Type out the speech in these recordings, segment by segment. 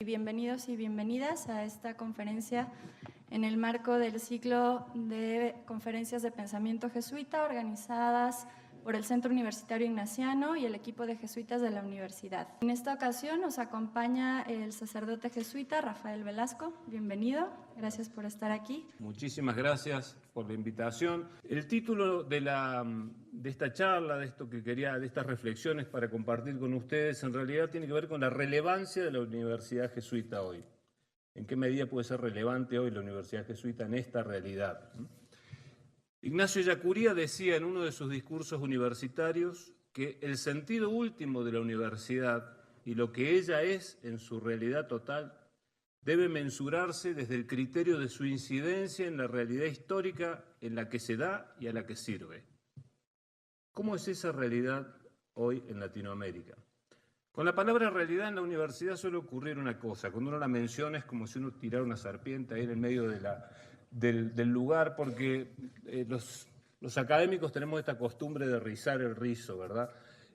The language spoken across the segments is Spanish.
Bienvenidos y bienvenidas a esta conferencia en el marco del ciclo de conferencias de pensamiento jesuita organizadas por el Centro Universitario Ignaciano y el equipo de jesuitas de la universidad. En esta ocasión nos acompaña el sacerdote jesuita Rafael Velasco. Bienvenido, gracias por estar aquí. Muchísimas gracias por la invitación. El título de esta charla, de estas reflexiones para compartir con ustedes, en realidad tiene que ver con la relevancia de la Universidad Jesuita hoy. ¿En qué medida puede ser relevante hoy la Universidad Jesuita en esta realidad? Ignacio Ellacuría decía en uno de sus discursos universitarios que el sentido último de la universidad y lo que ella es en su realidad total debe mensurarse desde el criterio de su incidencia en la realidad histórica en la que se da y a la que sirve. ¿Cómo es esa realidad hoy en Latinoamérica? Con la palabra realidad en la universidad suele ocurrir una cosa. Cuando uno la menciona es como si uno tirara una serpiente ahí en el medio del lugar, porque los académicos tenemos esta costumbre de rizar el rizo, ¿verdad?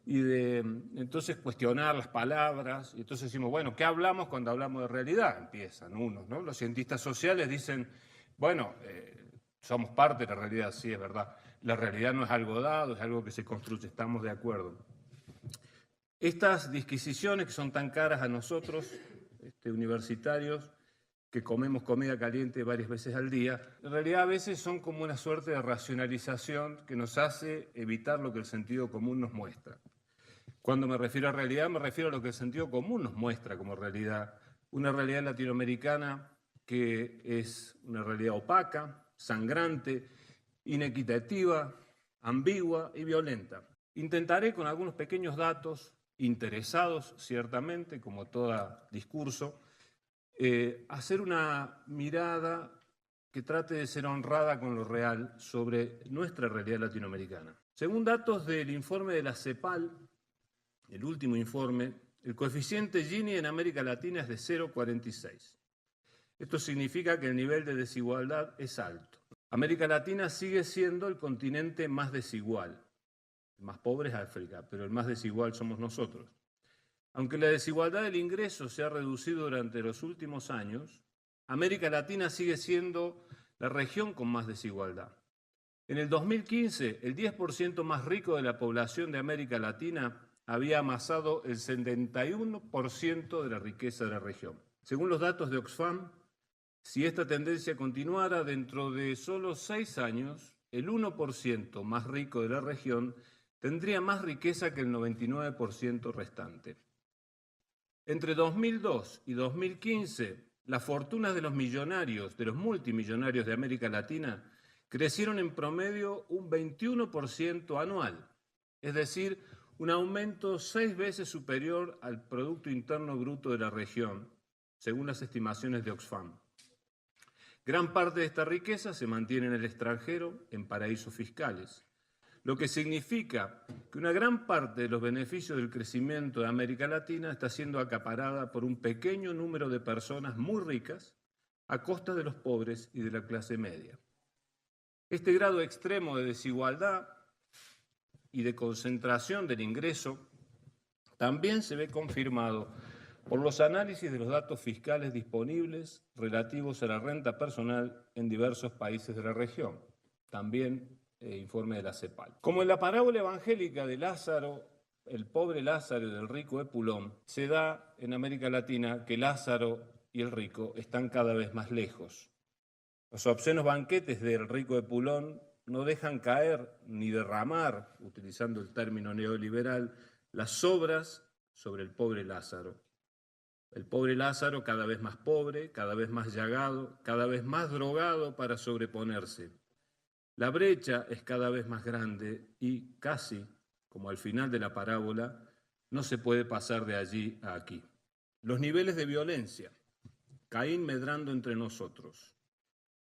Y de entonces cuestionar las palabras, y entonces decimos, bueno, ¿qué hablamos cuando hablamos de realidad? Empiezan unos, ¿no? Los cientistas sociales dicen, bueno, somos parte de la realidad, sí, es verdad. La realidad no es algo dado, es algo que se construye, estamos de acuerdo. Estas disquisiciones que son tan caras a nosotros, universitarios, que comemos comida caliente varias veces al día, en realidad a veces son como una suerte de racionalización que nos hace evitar lo que el sentido común nos muestra. Cuando me refiero a realidad, me refiero a lo que el sentido común nos muestra como realidad. Una realidad latinoamericana que es una realidad opaca, sangrante, inequitativa, ambigua y violenta. Intentaré con algunos pequeños datos, interesados ciertamente, como todo discurso, hacer una mirada que trate de ser honrada con lo real sobre nuestra realidad latinoamericana. Según datos del informe de la CEPAL, el último informe, el coeficiente Gini en América Latina es de 0,46. Esto significa que el nivel de desigualdad es alto. América Latina sigue siendo el continente más desigual. El más pobre es África, pero el más desigual somos nosotros. Aunque la desigualdad del ingreso se ha reducido durante los últimos años, América Latina sigue siendo la región con más desigualdad. En el 2015, el 10% más rico de la población de América Latina había amasado el 71% de la riqueza de la región. Según los datos de Oxfam, si esta tendencia continuara, dentro de solo 6 años, el 1% más rico de la región tendría más riqueza que el 99% restante. Entre 2002 y 2015, las fortunas de los millonarios, de los multimillonarios de América Latina, crecieron en promedio un 21% anual, es decir, un aumento 6 veces superior al Producto Interno Bruto de la región, según las estimaciones de Oxfam. Gran parte de esta riqueza se mantiene en el extranjero, en paraísos fiscales, lo que significa que una gran parte de los beneficios del crecimiento de América Latina está siendo acaparada por un pequeño número de personas muy ricas a costa de los pobres y de la clase media. Este grado extremo de desigualdad y de concentración del ingreso también se ve confirmado por los análisis de los datos fiscales disponibles relativos a la renta personal en diversos países de la región, también informe de la CEPAL. Como en la parábola evangélica de Lázaro, el pobre Lázaro y del rico Epulón, se da en América Latina que Lázaro y el rico están cada vez más lejos. Los obscenos banquetes del rico Epulón no dejan caer ni derramar, utilizando el término neoliberal, las sobras sobre el pobre Lázaro. El pobre Lázaro cada vez más pobre, cada vez más llagado, cada vez más drogado para sobreponerse. La brecha es cada vez más grande y casi, como al final de la parábola, no se puede pasar de allí a aquí. Los niveles de violencia, Caín medrando entre nosotros.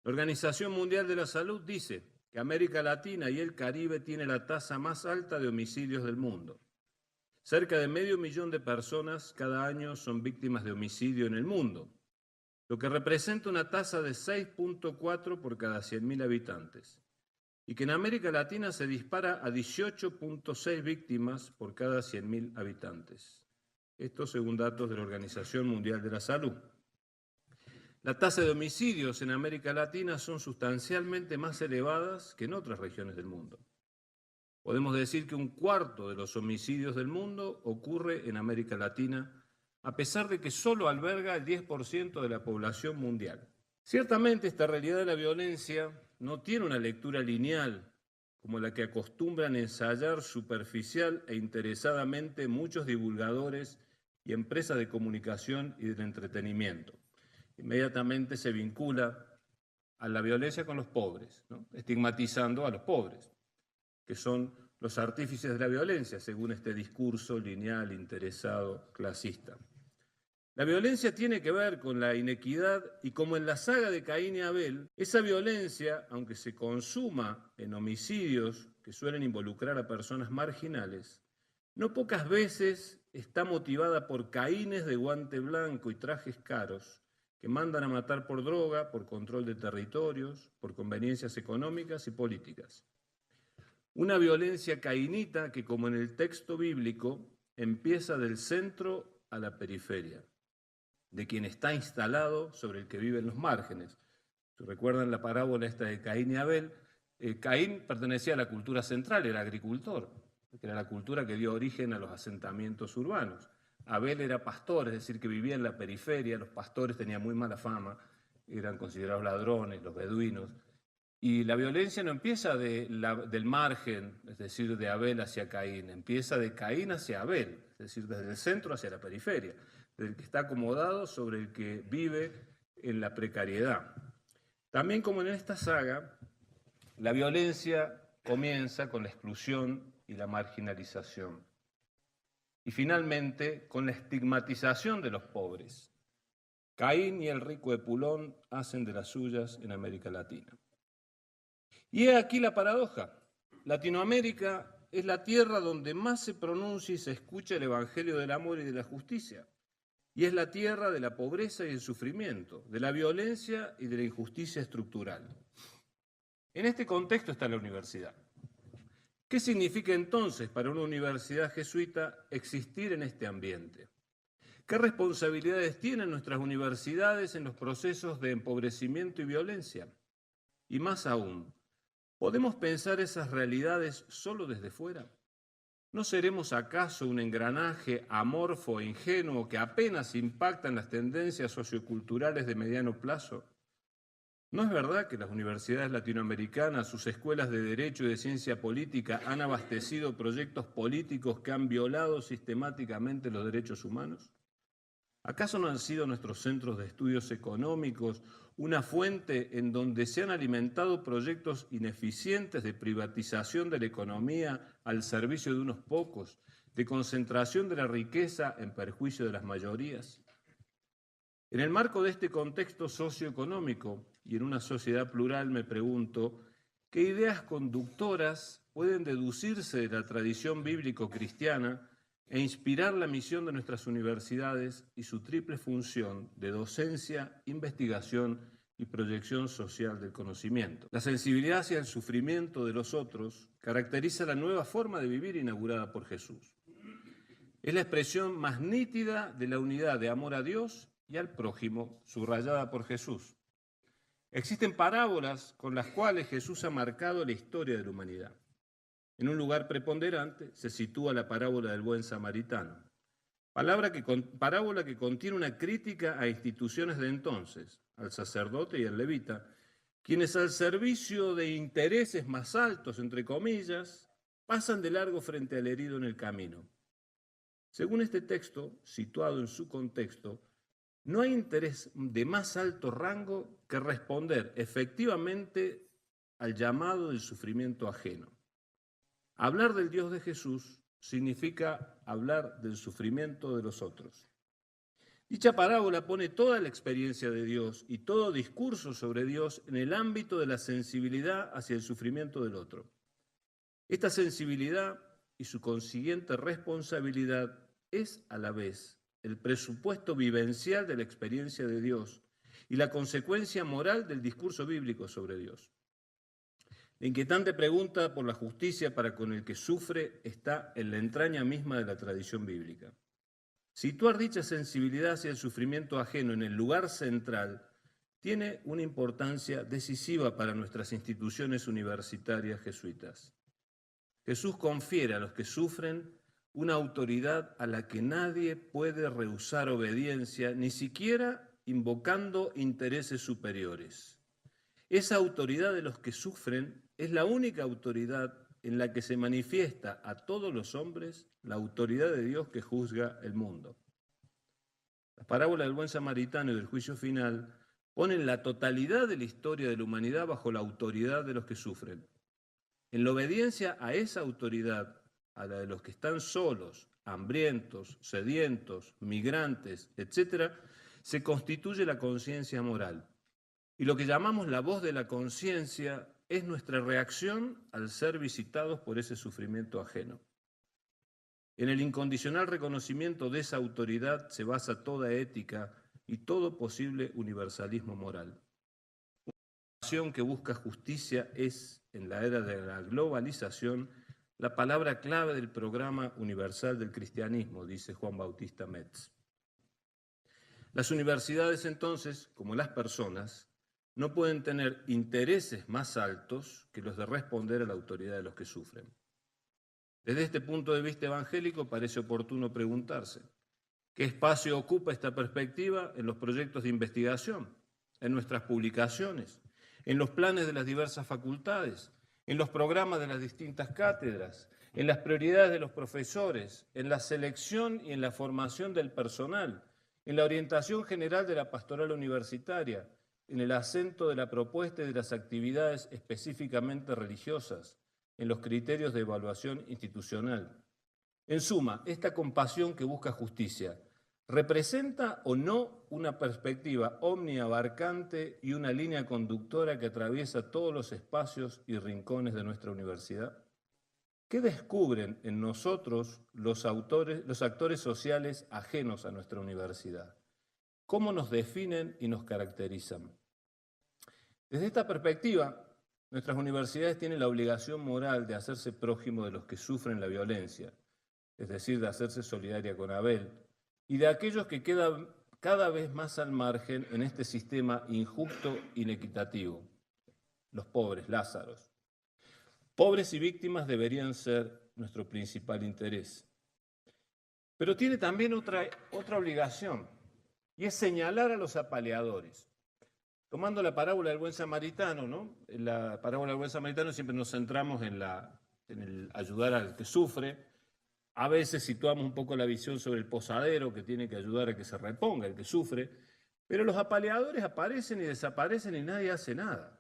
La Organización Mundial de la Salud dice que América Latina y el Caribe tiene la tasa más alta de homicidios del mundo. Cerca de 500.000 de personas cada año son víctimas de homicidio en el mundo, lo que representa una tasa de 6,4 por cada 100.000 habitantes, y que en América Latina se dispara a 18,6 víctimas por cada 100.000 habitantes. Esto según datos de la Organización Mundial de la Salud. La tasa de homicidios en América Latina son sustancialmente más elevadas que en otras regiones del mundo. Podemos decir que un cuarto de los homicidios del mundo ocurre en América Latina, a pesar de que solo alberga el 10% de la población mundial. Ciertamente esta realidad de la violencia no tiene una lectura lineal, como la que acostumbran ensayar superficial e interesadamente muchos divulgadores y empresas de comunicación y del entretenimiento. Inmediatamente se vincula a la violencia con los pobres, ¿no? Estigmatizando a los pobres, que son los artífices de la violencia, según este discurso lineal, interesado, clasista. La violencia tiene que ver con la inequidad y como en la saga de Caín y Abel, esa violencia, aunque se consuma en homicidios que suelen involucrar a personas marginales, no pocas veces está motivada por Caínes de guante blanco y trajes caros que mandan a matar por droga, por control de territorios, por conveniencias económicas y políticas. Una violencia caínita que, como en el texto bíblico, empieza del centro a la periferia, de quien está instalado sobre el que vive en los márgenes. Si recuerdan la parábola esta de Caín y Abel, Caín pertenecía a la cultura central, era agricultor, que era la cultura que dio origen a los asentamientos urbanos. Abel era pastor, es decir, que vivía en la periferia, los pastores tenían muy mala fama, eran considerados ladrones, los beduinos. Y la violencia no empieza del margen, es decir, de Abel hacia Caín, empieza de Caín hacia Abel, es decir, desde el centro hacia la periferia, del que está acomodado sobre el que vive en la precariedad. También como en esta saga, la violencia comienza con la exclusión y la marginalización. Y finalmente, con la estigmatización de los pobres. Caín y el rico Epulón hacen de las suyas en América Latina. Y he aquí la paradoja. Latinoamérica es la tierra donde más se pronuncia y se escucha el evangelio del amor y de la justicia. Y es la tierra de la pobreza y el sufrimiento, de la violencia y de la injusticia estructural. En este contexto está la universidad. ¿Qué significa entonces para una universidad jesuita existir en este ambiente? ¿Qué responsabilidades tienen nuestras universidades en los procesos de empobrecimiento y violencia? Y más aún, ¿podemos pensar esas realidades solo desde fuera? ¿No seremos acaso un engranaje amorfo e ingenuo que apenas impacta en las tendencias socioculturales de mediano plazo? ¿No es verdad que las universidades latinoamericanas, sus escuelas de Derecho y de Ciencia Política han abastecido proyectos políticos que han violado sistemáticamente los derechos humanos? ¿Acaso no han sido nuestros centros de estudios económicos una fuente en donde se han alimentado proyectos ineficientes de privatización de la economía al servicio de unos pocos, de concentración de la riqueza en perjuicio de las mayorías? En el marco de este contexto socioeconómico y en una sociedad plural me pregunto, ¿qué ideas conductoras pueden deducirse de la tradición bíblico-cristiana e inspirar la misión de nuestras universidades y su triple función de docencia, investigación y proyección social del conocimiento? La sensibilidad hacia el sufrimiento de los otros caracteriza la nueva forma de vivir inaugurada por Jesús. Es la expresión más nítida de la unidad de amor a Dios y al prójimo, subrayada por Jesús. Existen parábolas con las cuales Jesús ha marcado la historia de la humanidad. En un lugar preponderante se sitúa la parábola del buen samaritano, parábola que contiene una crítica a instituciones de entonces, al sacerdote y al levita, quienes al servicio de intereses más altos, entre comillas, pasan de largo frente al herido en el camino. Según este texto, situado en su contexto, no hay interés de más alto rango que responder efectivamente al llamado del sufrimiento ajeno. Hablar del Dios de Jesús significa hablar del sufrimiento de los otros. Dicha parábola pone toda la experiencia de Dios y todo discurso sobre Dios en el ámbito de la sensibilidad hacia el sufrimiento del otro. Esta sensibilidad y su consiguiente responsabilidad es a la vez el presupuesto vivencial de la experiencia de Dios y la consecuencia moral del discurso bíblico sobre Dios. La inquietante pregunta por la justicia para con el que sufre está en la entraña misma de la tradición bíblica. Situar dicha sensibilidad hacia el sufrimiento ajeno en el lugar central tiene una importancia decisiva para nuestras instituciones universitarias jesuitas. Jesús confiere a los que sufren una autoridad a la que nadie puede rehusar obediencia, ni siquiera invocando intereses superiores. Esa autoridad de los que sufren es la única autoridad en la que se manifiesta a todos los hombres la autoridad de Dios que juzga el mundo. La parábola del buen samaritano y del juicio final ponen la totalidad de la historia de la humanidad bajo la autoridad de los que sufren. En la obediencia a esa autoridad, a la de los que están solos, hambrientos, sedientos, migrantes, etc., se constituye la conciencia moral. Y lo que llamamos la voz de la conciencia es nuestra reacción al ser visitados por ese sufrimiento ajeno. En el incondicional reconocimiento de esa autoridad se basa toda ética y todo posible universalismo moral. Una nación que busca justicia es, en la era de la globalización, la palabra clave del programa universal del cristianismo, dice Juan Bautista Metz. Las universidades, entonces, como las personas, no pueden tener intereses más altos que los de responder a la autoridad de los que sufren. Desde este punto de vista evangélico parece oportuno preguntarse, ¿qué espacio ocupa esta perspectiva en los proyectos de investigación, en nuestras publicaciones, en los planes de las diversas facultades, en los programas de las distintas cátedras, en las prioridades de los profesores, en la selección y en la formación del personal, en la orientación general de la pastoral universitaria, en el acento de la propuesta y de las actividades específicamente religiosas, en los criterios de evaluación institucional? En suma, esta compasión que busca justicia, ¿representa o no una perspectiva omniabarcante y una línea conductora que atraviesa todos los espacios y rincones de nuestra universidad? ¿Qué descubren en nosotros los actores sociales ajenos a nuestra universidad? ¿Cómo nos definen y nos caracterizan? Desde esta perspectiva, nuestras universidades tienen la obligación moral de hacerse prójimo de los que sufren la violencia, es decir, de hacerse solidaria con Abel, y de aquellos que quedan cada vez más al margen en este sistema injusto e inequitativo, los pobres, Lázaros. Pobres y víctimas deberían ser nuestro principal interés. Pero tiene también otra obligación, y es señalar a los apaleadores. Tomando la parábola del buen samaritano, ¿no? En la parábola del buen samaritano siempre nos centramos en el ayudar al que sufre. A veces situamos un poco la visión sobre el posadero que tiene que ayudar a que se reponga el que sufre, pero los apaleadores aparecen y desaparecen y nadie hace nada.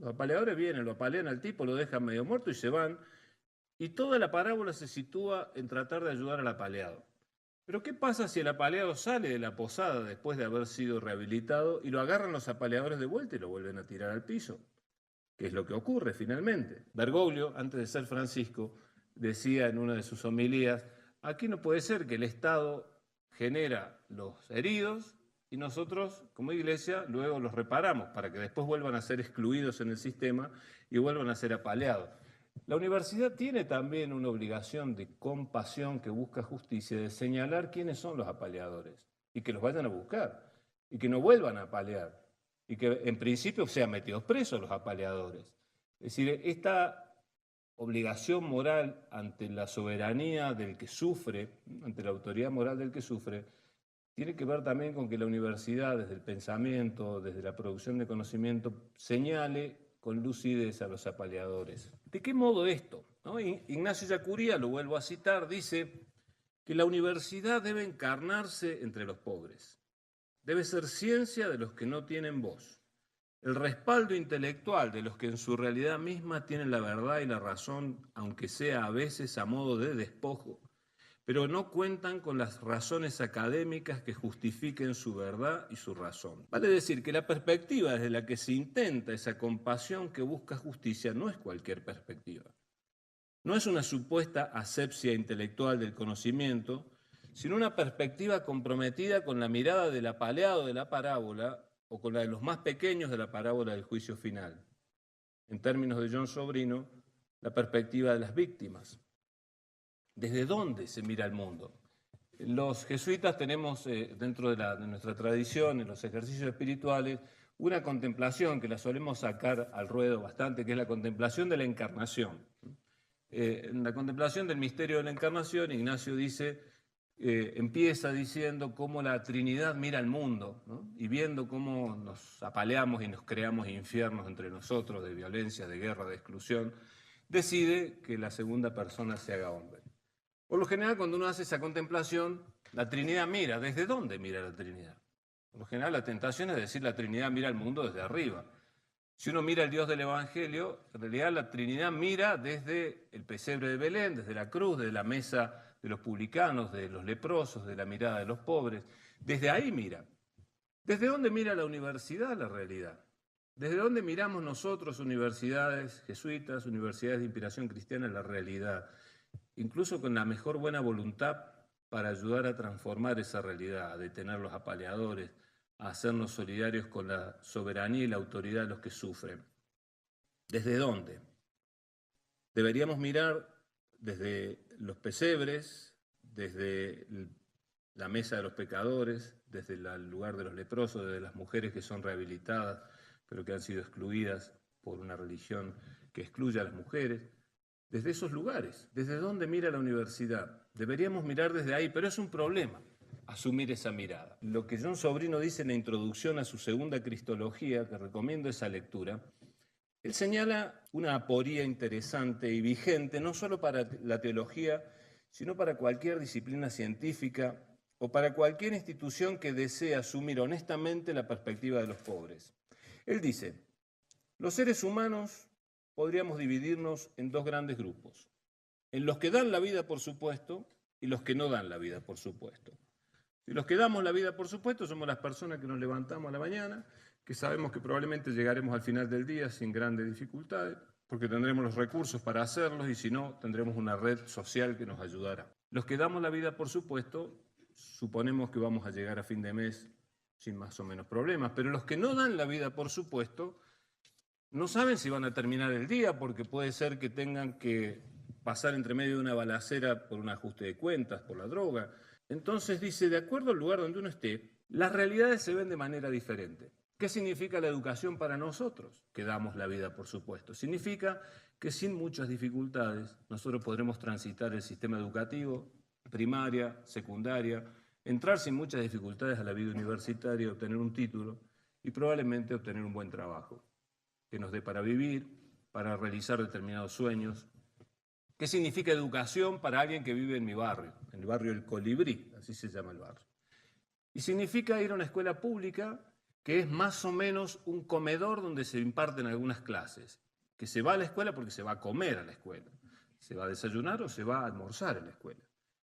Los apaleadores vienen, lo apalean al tipo, lo dejan medio muerto y se van, y toda la parábola se sitúa en tratar de ayudar al apaleado. Pero ¿qué pasa si el apaleado sale de la posada después de haber sido rehabilitado y lo agarran los apaleadores de vuelta y lo vuelven a tirar al piso? ¿Qué es lo que ocurre finalmente? Bergoglio, antes de ser Francisco, decía en una de sus homilías, aquí no puede ser que el Estado genera los heridos y nosotros, como iglesia, luego los reparamos para que después vuelvan a ser excluidos en el sistema y vuelvan a ser apaleados. La universidad tiene también una obligación de compasión que busca justicia, de señalar quiénes son los apaleadores y que los vayan a buscar y que no vuelvan a apalear y que en principio sean metidos presos los apaleadores. Es decir, esta obligación moral ante la soberanía del que sufre, ante la autoridad moral del que sufre, tiene que ver también con que la universidad, desde el pensamiento, desde la producción de conocimiento, señale con lucidez a los apaleadores. ¿De qué modo esto? ¿No? Ignacio Ellacuría, lo vuelvo a citar, dice que la universidad debe encarnarse entre los pobres, debe ser ciencia de los que no tienen voz, el respaldo intelectual de los que en su realidad misma tienen la verdad y la razón, aunque sea a veces a modo de despojo, pero no cuentan con las razones académicas que justifiquen su verdad y su razón. Vale decir que la perspectiva desde la que se intenta esa compasión que busca justicia no es cualquier perspectiva. No es una supuesta asepsia intelectual del conocimiento, sino una perspectiva comprometida con la mirada del apaleado de la parábola o con la de los más pequeños de la parábola del juicio final. En términos de John Sobrino, la perspectiva de las víctimas. ¿Desde dónde se mira el mundo? Los jesuitas tenemos dentro de nuestra tradición, en los ejercicios espirituales, una contemplación que la solemos sacar al ruedo bastante, que es la contemplación de la encarnación. En la contemplación del misterio de la encarnación, Ignacio empieza diciendo cómo la Trinidad mira al mundo, ¿no? Y viendo cómo nos apaleamos y nos creamos infiernos entre nosotros de violencia, de guerra, de exclusión, decide que la segunda persona se haga hombre. Por lo general, cuando uno hace esa contemplación, la Trinidad mira. ¿Desde dónde mira la Trinidad? Por lo general, la tentación es decir la Trinidad mira al mundo desde arriba. Si uno mira al Dios del Evangelio, en realidad la Trinidad mira desde el pesebre de Belén, desde la cruz, desde la mesa de los publicanos, de los leprosos, de la mirada de los pobres. Desde ahí mira. ¿Desde dónde mira la universidad la realidad? ¿Desde dónde miramos nosotros, universidades jesuitas, universidades de inspiración cristiana, la realidad? Incluso con la mejor buena voluntad para ayudar a transformar esa realidad, a detener los apaleadores, a hacernos solidarios con la soberanía y la autoridad de los que sufren. ¿Desde dónde? Deberíamos mirar desde los pesebres, desde la mesa de los pecadores, desde el lugar de los leprosos, desde las mujeres que son rehabilitadas, pero que han sido excluidas por una religión que excluye a las mujeres. Desde esos lugares, desde dónde mira la universidad. Deberíamos mirar desde ahí, pero es un problema asumir esa mirada. Lo que John Sobrino dice en la introducción a su segunda Cristología, que recomiendo esa lectura, él señala una aporía interesante y vigente, no solo para la teología, sino para cualquier disciplina científica o para cualquier institución que desee asumir honestamente la perspectiva de los pobres. Él dice, los seres humanos podríamos dividirnos en dos grandes grupos, en los que dan la vida por supuesto y los que no dan la vida por supuesto. Y los que damos la vida por supuesto somos las personas que nos levantamos a la mañana, que sabemos que probablemente llegaremos al final del día sin grandes dificultades, porque tendremos los recursos para hacerlos y si no, tendremos una red social que nos ayudará. Los que damos la vida por supuesto, suponemos que vamos a llegar a fin de mes sin más o menos problemas, pero los que no dan la vida por supuesto, no saben si van a terminar el día porque puede ser que tengan que pasar entre medio de una balacera por un ajuste de cuentas, por la droga. Entonces dice, de acuerdo al lugar donde uno esté, las realidades se ven de manera diferente. ¿Qué significa la educación para nosotros? Que damos la vida, por supuesto. Significa que sin muchas dificultades nosotros podremos transitar el sistema educativo, primaria, secundaria, entrar sin muchas dificultades a la vida universitaria, obtener un título y probablemente obtener un buen trabajo que nos dé para vivir, para realizar determinados sueños. ¿Qué significa educación para alguien que vive en mi barrio? En el barrio El Colibrí, así se llama el barrio. Y significa ir a una escuela pública que es más o menos un comedor donde se imparten algunas clases, que se va a la escuela porque se va a comer a la escuela, se va a desayunar o se va a almorzar en la escuela.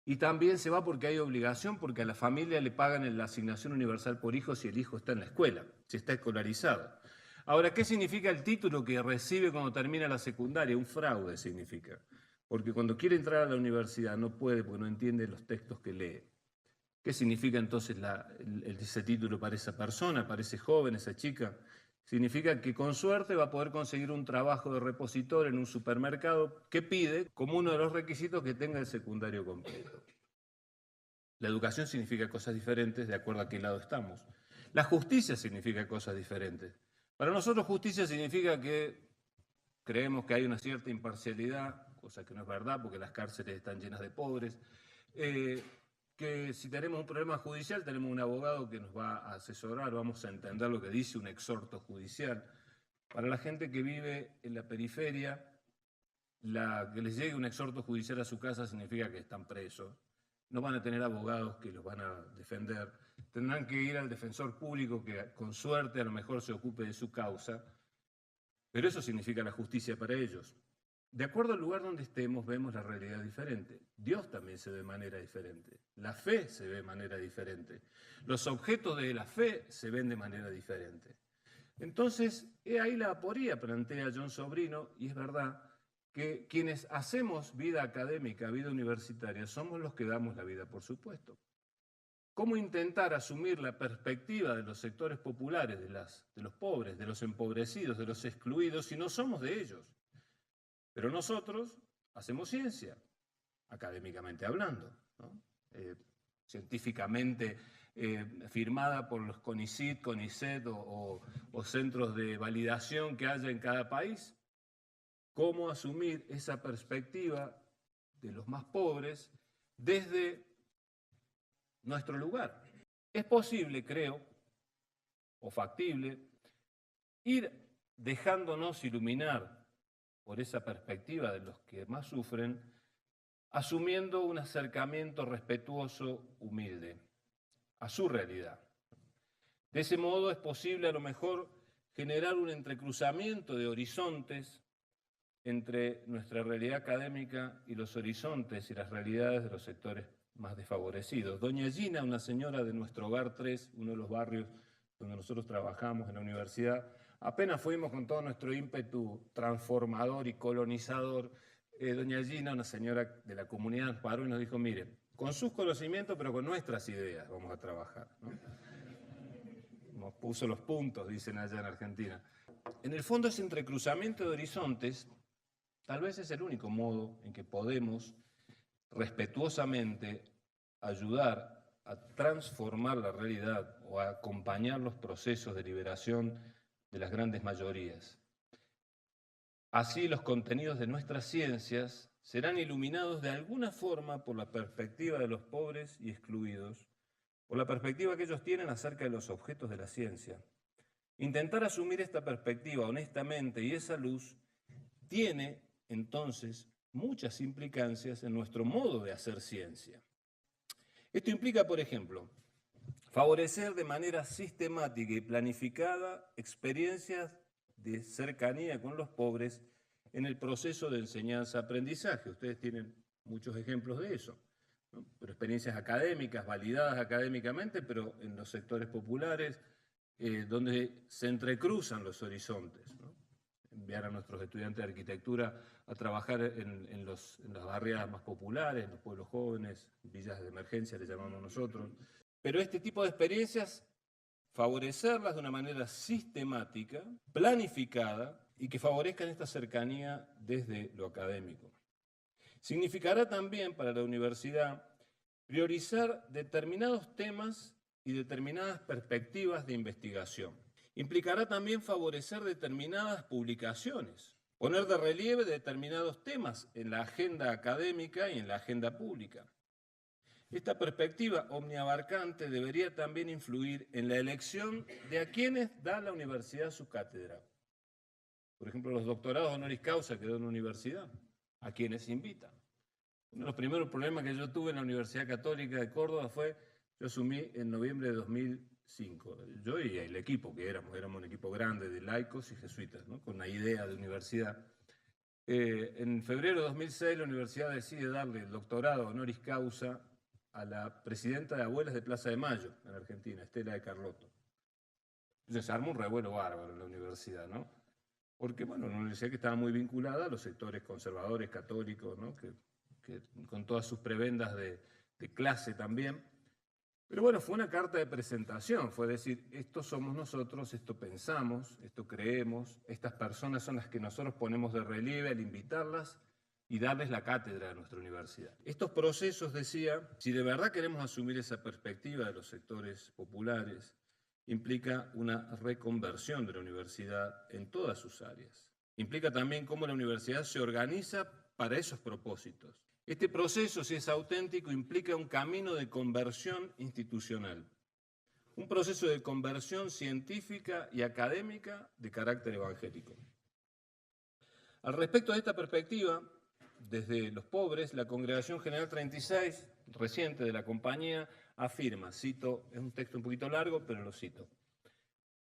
Y también se va porque hay obligación, porque a la familia le pagan la asignación universal por hijo si el hijo está en la escuela, si está escolarizado. Ahora, ¿qué significa el título que recibe cuando termina la secundaria? Un fraude significa. Porque cuando quiere entrar a la universidad no puede porque no entiende los textos que lee. ¿Qué significa entonces ese título para esa persona, para ese joven, esa chica? Significa que con suerte va a poder conseguir un trabajo de repositor en un supermercado que pide como uno de los requisitos que tenga el secundario completo. La educación significa cosas diferentes de acuerdo a qué lado estamos. La justicia significa cosas diferentes. Para nosotros justicia significa que creemos que hay una cierta imparcialidad, cosa que no es verdad porque las cárceles están llenas de pobres, que si tenemos un problema judicial tenemos un abogado que nos va a asesorar, vamos a entender lo que dice un exhorto judicial. Para la gente que vive en la periferia, que les llegue un exhorto judicial a su casa significa que están presos, no van a tener abogados que los van a defender, tendrán que ir al defensor público que con suerte a lo mejor se ocupe de su causa, pero eso significa la justicia para ellos. De acuerdo al lugar donde estemos, vemos la realidad diferente. Dios también se ve de manera diferente. La fe se ve de manera diferente. Los objetos de la fe se ven de manera diferente. Entonces, ahí la aporía, plantea John Sobrino, y es verdad que quienes hacemos vida académica, vida universitaria, somos los que damos la vida, por supuesto. ¿Cómo intentar asumir la perspectiva de los sectores populares, de los pobres, de los empobrecidos, de los excluidos, si no somos de ellos? Pero nosotros hacemos ciencia, académicamente hablando, ¿no? científicamente firmada por los CONICYT, CONICET o centros de validación que haya en cada país. Cómo asumir esa perspectiva de los más pobres desde nuestro lugar. Es posible, creo, o factible, ir dejándonos iluminar por esa perspectiva de los que más sufren, asumiendo un acercamiento respetuoso, humilde, a su realidad. De ese modo es posible a lo mejor generar un entrecruzamiento de horizontes entre nuestra realidad académica y los horizontes y las realidades de los sectores más desfavorecidos. Doña Gina, una señora de nuestro Hogar 3, uno de los barrios donde nosotros trabajamos en la universidad, apenas fuimos con todo nuestro ímpetu transformador y colonizador, doña Gina, una señora de la comunidad, nos paró y nos dijo, mire, con sus conocimientos pero con nuestras ideas vamos a trabajar, ¿no? Nos puso los puntos, dicen allá en Argentina. En el fondo ese entrecruzamiento de horizontes tal vez es el único modo en que podemos respetuosamente ayudar a transformar la realidad o a acompañar los procesos de liberación de las grandes mayorías. Así los contenidos de nuestras ciencias serán iluminados de alguna forma por la perspectiva de los pobres y excluidos, por la perspectiva que ellos tienen acerca de los objetos de la ciencia. Intentar asumir esta perspectiva honestamente y esa luz tiene entonces muchas implicancias en nuestro modo de hacer ciencia. Esto implica, por ejemplo, favorecer de manera sistemática y planificada experiencias de cercanía con los pobres en el proceso de enseñanza-aprendizaje. Ustedes tienen muchos ejemplos de eso, ¿no? Pero experiencias académicas, validadas académicamente, pero en los sectores populares, donde se entrecruzan los horizontes, ¿no? Enviar a nuestros estudiantes de arquitectura a trabajar en las barriadas más populares, en los pueblos jóvenes, villas de emergencia le llamamos nosotros. Pero este tipo de experiencias, favorecerlas de una manera sistemática, planificada y que favorezcan esta cercanía desde lo académico. Significará también para la universidad priorizar determinados temas y determinadas perspectivas de investigación. Implicará también favorecer determinadas publicaciones, poner de relieve determinados temas en la agenda académica y en la agenda pública. Esta perspectiva omniabarcante debería también influir en la elección de a quienes da la universidad su cátedra. Por ejemplo, los doctorados honoris causa que da una universidad, a quienes invitan. Uno de los primeros problemas que yo tuve en la Universidad Católica de Córdoba fue, yo asumí en noviembre de 2005, yo y el equipo que éramos un equipo grande de laicos y jesuitas, ¿no? Con una idea de universidad. En febrero de 2006 la universidad decide darle el doctorado honoris causa a la presidenta de Abuelas de Plaza de Mayo, en Argentina, Estela de Carlotto. Entonces se armó un revuelo bárbaro en la universidad, ¿no? Porque, bueno, una universidad que estaba muy vinculada a los sectores conservadores, católicos, ¿no? que con todas sus prebendas de clase también. Pero bueno, fue una carta de presentación, fue decir, esto somos nosotros, esto pensamos, esto creemos, estas personas son las que nosotros ponemos de relieve al invitarlas y darles la cátedra de nuestra universidad. Estos procesos, decía, si de verdad queremos asumir esa perspectiva de los sectores populares, implica una reconversión de la universidad en todas sus áreas. Implica también cómo la universidad se organiza para esos propósitos. Este proceso, si es auténtico, implica un camino de conversión institucional, un proceso de conversión científica y académica de carácter evangélico. Al respecto de esta perspectiva, desde los pobres, la Congregación General 36, reciente de la compañía, afirma, cito, es un texto un poquito largo, pero lo cito.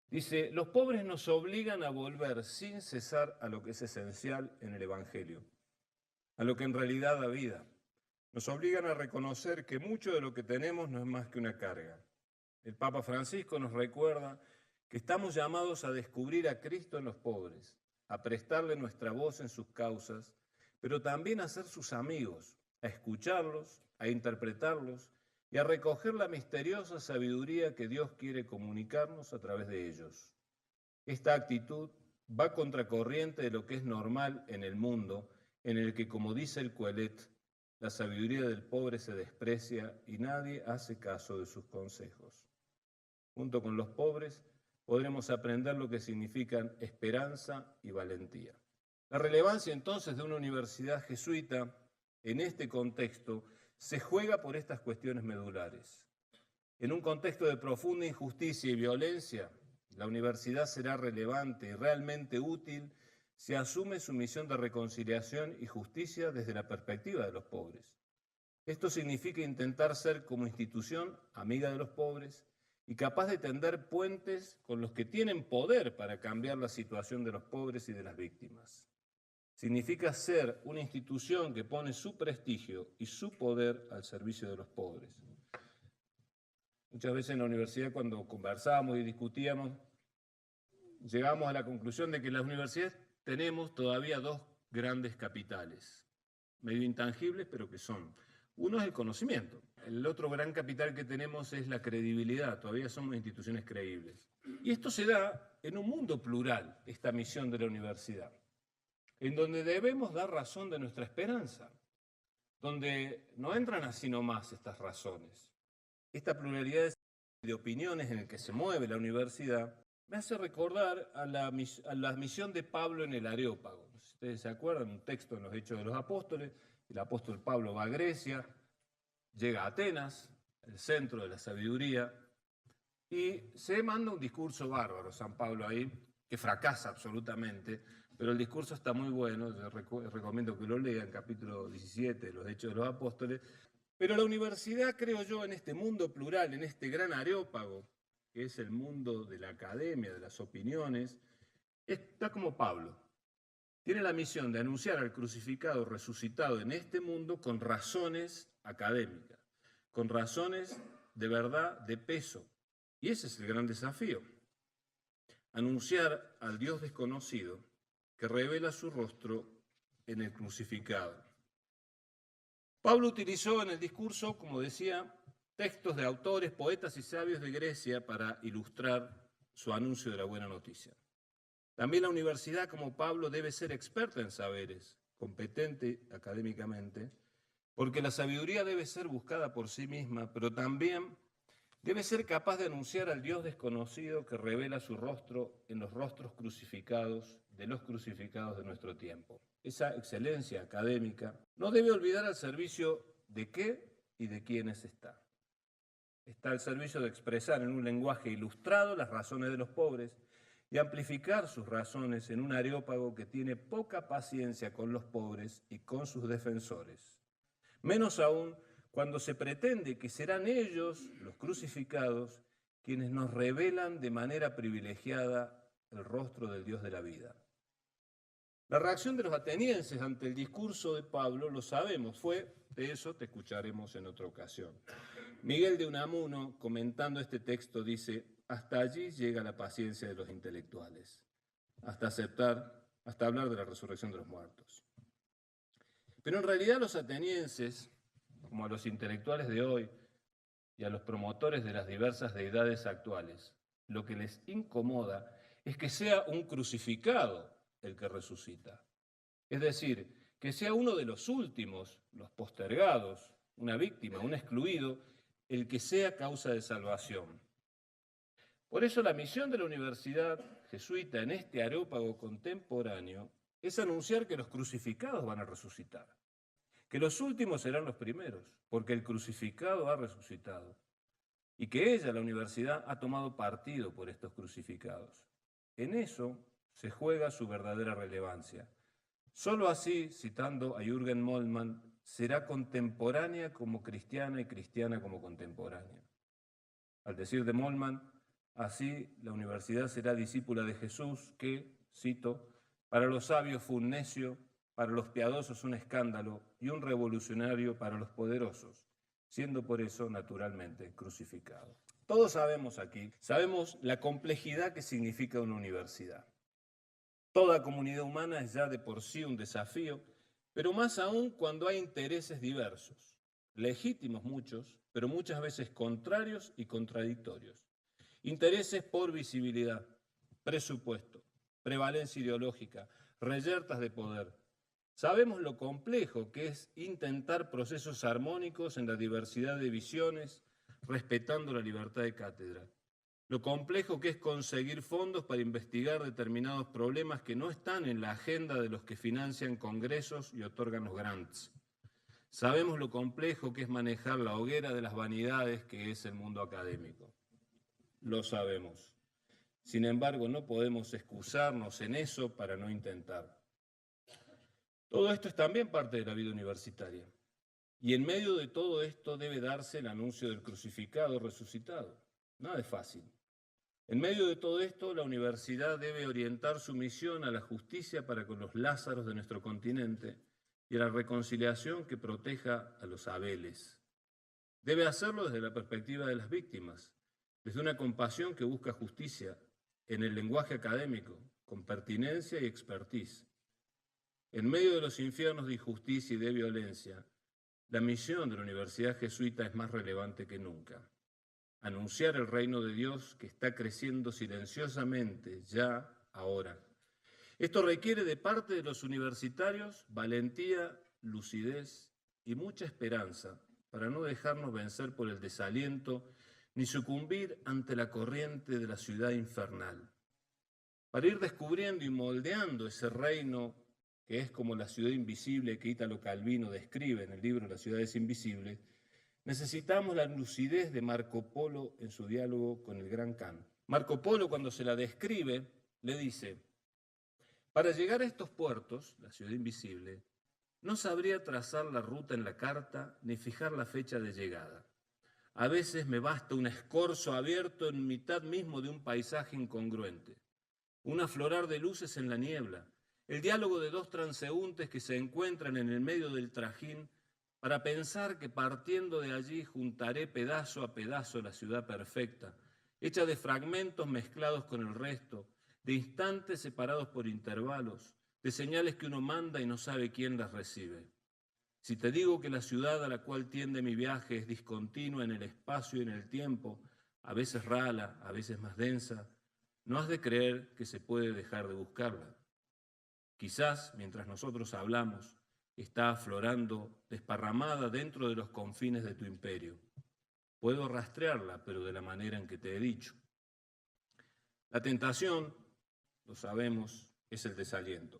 Dice, los pobres nos obligan a volver sin cesar a lo que es esencial en el Evangelio, a lo que en realidad da vida. Nos obligan a reconocer que mucho de lo que tenemos no es más que una carga. El Papa Francisco nos recuerda que estamos llamados a descubrir a Cristo en los pobres, a prestarle nuestra voz en sus causas, pero también a ser sus amigos, a escucharlos, a interpretarlos y a recoger la misteriosa sabiduría que Dios quiere comunicarnos a través de ellos. Esta actitud va contracorriente de lo que es normal en el mundo, en el que, como dice el Coelet, la sabiduría del pobre se desprecia y nadie hace caso de sus consejos. Junto con los pobres podremos aprender lo que significan esperanza y valentía. La relevancia entonces de una universidad jesuita en este contexto se juega por estas cuestiones medulares. En un contexto de profunda injusticia y violencia, la universidad será relevante y realmente útil si asume su misión de reconciliación y justicia desde la perspectiva de los pobres. Esto significa intentar ser como institución amiga de los pobres y capaz de tender puentes con los que tienen poder para cambiar la situación de los pobres y de las víctimas. Significa ser una institución que pone su prestigio y su poder al servicio de los pobres. Muchas veces en la universidad, cuando conversábamos y discutíamos, llegamos a la conclusión de que en las universidades tenemos todavía dos grandes capitales, medio intangibles, pero que son. Uno es el conocimiento. El otro gran capital que tenemos es la credibilidad. Todavía somos instituciones creíbles. Y esto se da en un mundo plural, esta misión de la universidad, en donde debemos dar razón de nuestra esperanza, donde no entran así nomás estas razones. Esta pluralidad de opiniones en el que se mueve la universidad me hace recordar a la misión de Pablo en el Areópago. Si ustedes se acuerdan, un texto en los Hechos de los Apóstoles, el apóstol Pablo va a Grecia, llega a Atenas, el centro de la sabiduría, y se manda un discurso bárbaro, San Pablo ahí, que fracasa absolutamente, pero el discurso está muy bueno, yo recomiendo que lo lean, capítulo 17 de los Hechos de los Apóstoles. Pero la universidad, creo yo, en este mundo plural, en este gran areópago, que es el mundo de la academia, de las opiniones, está como Pablo. Tiene la misión de anunciar al crucificado resucitado en este mundo con razones académicas, con razones de verdad, de peso. Y ese es el gran desafío. Anunciar al Dios desconocido que revela su rostro en el crucificado. Pablo utilizó en el discurso, como decía, textos de autores, poetas y sabios de Grecia para ilustrar su anuncio de la buena noticia. También la universidad, como Pablo, debe ser experta en saberes, competente académicamente, porque la sabiduría debe ser buscada por sí misma, pero también debe ser capaz de anunciar al Dios desconocido que revela su rostro en los rostros crucificados de los crucificados de nuestro tiempo. Esa excelencia académica no debe olvidar al servicio de qué y de quiénes está. Está al servicio de expresar en un lenguaje ilustrado las razones de los pobres y amplificar sus razones en un areópago que tiene poca paciencia con los pobres y con sus defensores. Menos aún cuando se pretende que serán ellos, los crucificados, quienes nos revelan de manera privilegiada el rostro del Dios de la vida. La reacción de los atenienses ante el discurso de Pablo, lo sabemos, fue, de eso te escucharemos en otra ocasión. Miguel de Unamuno, comentando este texto, dice: hasta allí llega la paciencia de los intelectuales, hasta hablar de la resurrección de los muertos. Pero en realidad los atenienses, como a los intelectuales de hoy y a los promotores de las diversas deidades actuales, lo que les incomoda es que sea un crucificado el que resucita. Es decir, que sea uno de los últimos, los postergados, una víctima, un excluido, el que sea causa de salvación. Por eso la misión de la universidad jesuita en este areópago contemporáneo es anunciar que los crucificados van a resucitar, que los últimos serán los primeros, porque el crucificado ha resucitado, y que ella, la universidad, ha tomado partido por estos crucificados. En eso se juega su verdadera relevancia. Solo así, citando a Jürgen Moltmann, será contemporánea como cristiana y cristiana como contemporánea. Al decir de Moltmann, así la universidad será discípula de Jesús que, cito, para los sabios fue un necio, para los piadosos un escándalo y un revolucionario para los poderosos, siendo por eso naturalmente crucificado. Todos sabemos aquí, sabemos la complejidad que significa una universidad. Toda comunidad humana es ya de por sí un desafío, pero más aún cuando hay intereses diversos, legítimos muchos, pero muchas veces contrarios y contradictorios. Intereses por visibilidad, presupuesto, prevalencia ideológica, reyertas de poder, Sabemos lo complejo que es intentar procesos armónicos en la diversidad de visiones, respetando la libertad de cátedra. Lo complejo que es conseguir fondos para investigar determinados problemas que no están en la agenda de los que financian congresos y otorgan los grants. Sabemos lo complejo que es manejar la hoguera de las vanidades que es el mundo académico. Lo sabemos. Sin embargo, no podemos excusarnos en eso para no intentar. Todo esto es también parte de la vida universitaria. Y en medio de todo esto debe darse el anuncio del crucificado resucitado. Nada es fácil. En medio de todo esto, la universidad debe orientar su misión a la justicia para con los Lázaros de nuestro continente y a la reconciliación que proteja a los Abeles. Debe hacerlo desde la perspectiva de las víctimas, desde una compasión que busca justicia en el lenguaje académico, con pertinencia y expertise. En medio de los infiernos de injusticia y de violencia, la misión de la Universidad Jesuita es más relevante que nunca. Anunciar el reino de Dios que está creciendo silenciosamente ya ahora. Esto requiere de parte de los universitarios valentía, lucidez y mucha esperanza para no dejarnos vencer por el desaliento ni sucumbir ante la corriente de la ciudad infernal. Para ir descubriendo y moldeando ese reino que es como la ciudad invisible que Italo Calvino describe en el libro Las ciudades invisibles, necesitamos la lucidez de Marco Polo en su diálogo con el gran Kant. Marco Polo, cuando se la describe, le dice: para llegar a estos puertos, la ciudad invisible, no sabría trazar la ruta en la carta ni fijar la fecha de llegada. A veces me basta un escorzo abierto en mitad mismo de un paisaje incongruente, un aflorar de luces en la niebla, el diálogo de dos transeúntes que se encuentran en el medio del trajín para pensar que partiendo de allí juntaré pedazo a pedazo la ciudad perfecta, hecha de fragmentos mezclados con el resto, de instantes separados por intervalos, de señales que uno manda y no sabe quién las recibe. Si te digo que la ciudad a la cual tiende mi viaje es discontinua en el espacio y en el tiempo, a veces rala, a veces más densa, no has de creer que se puede dejar de buscarla. Quizás, mientras nosotros hablamos, está aflorando, desparramada dentro de los confines de tu imperio. Puedo rastrearla, pero de la manera en que te he dicho. La tentación, lo sabemos, es el desaliento.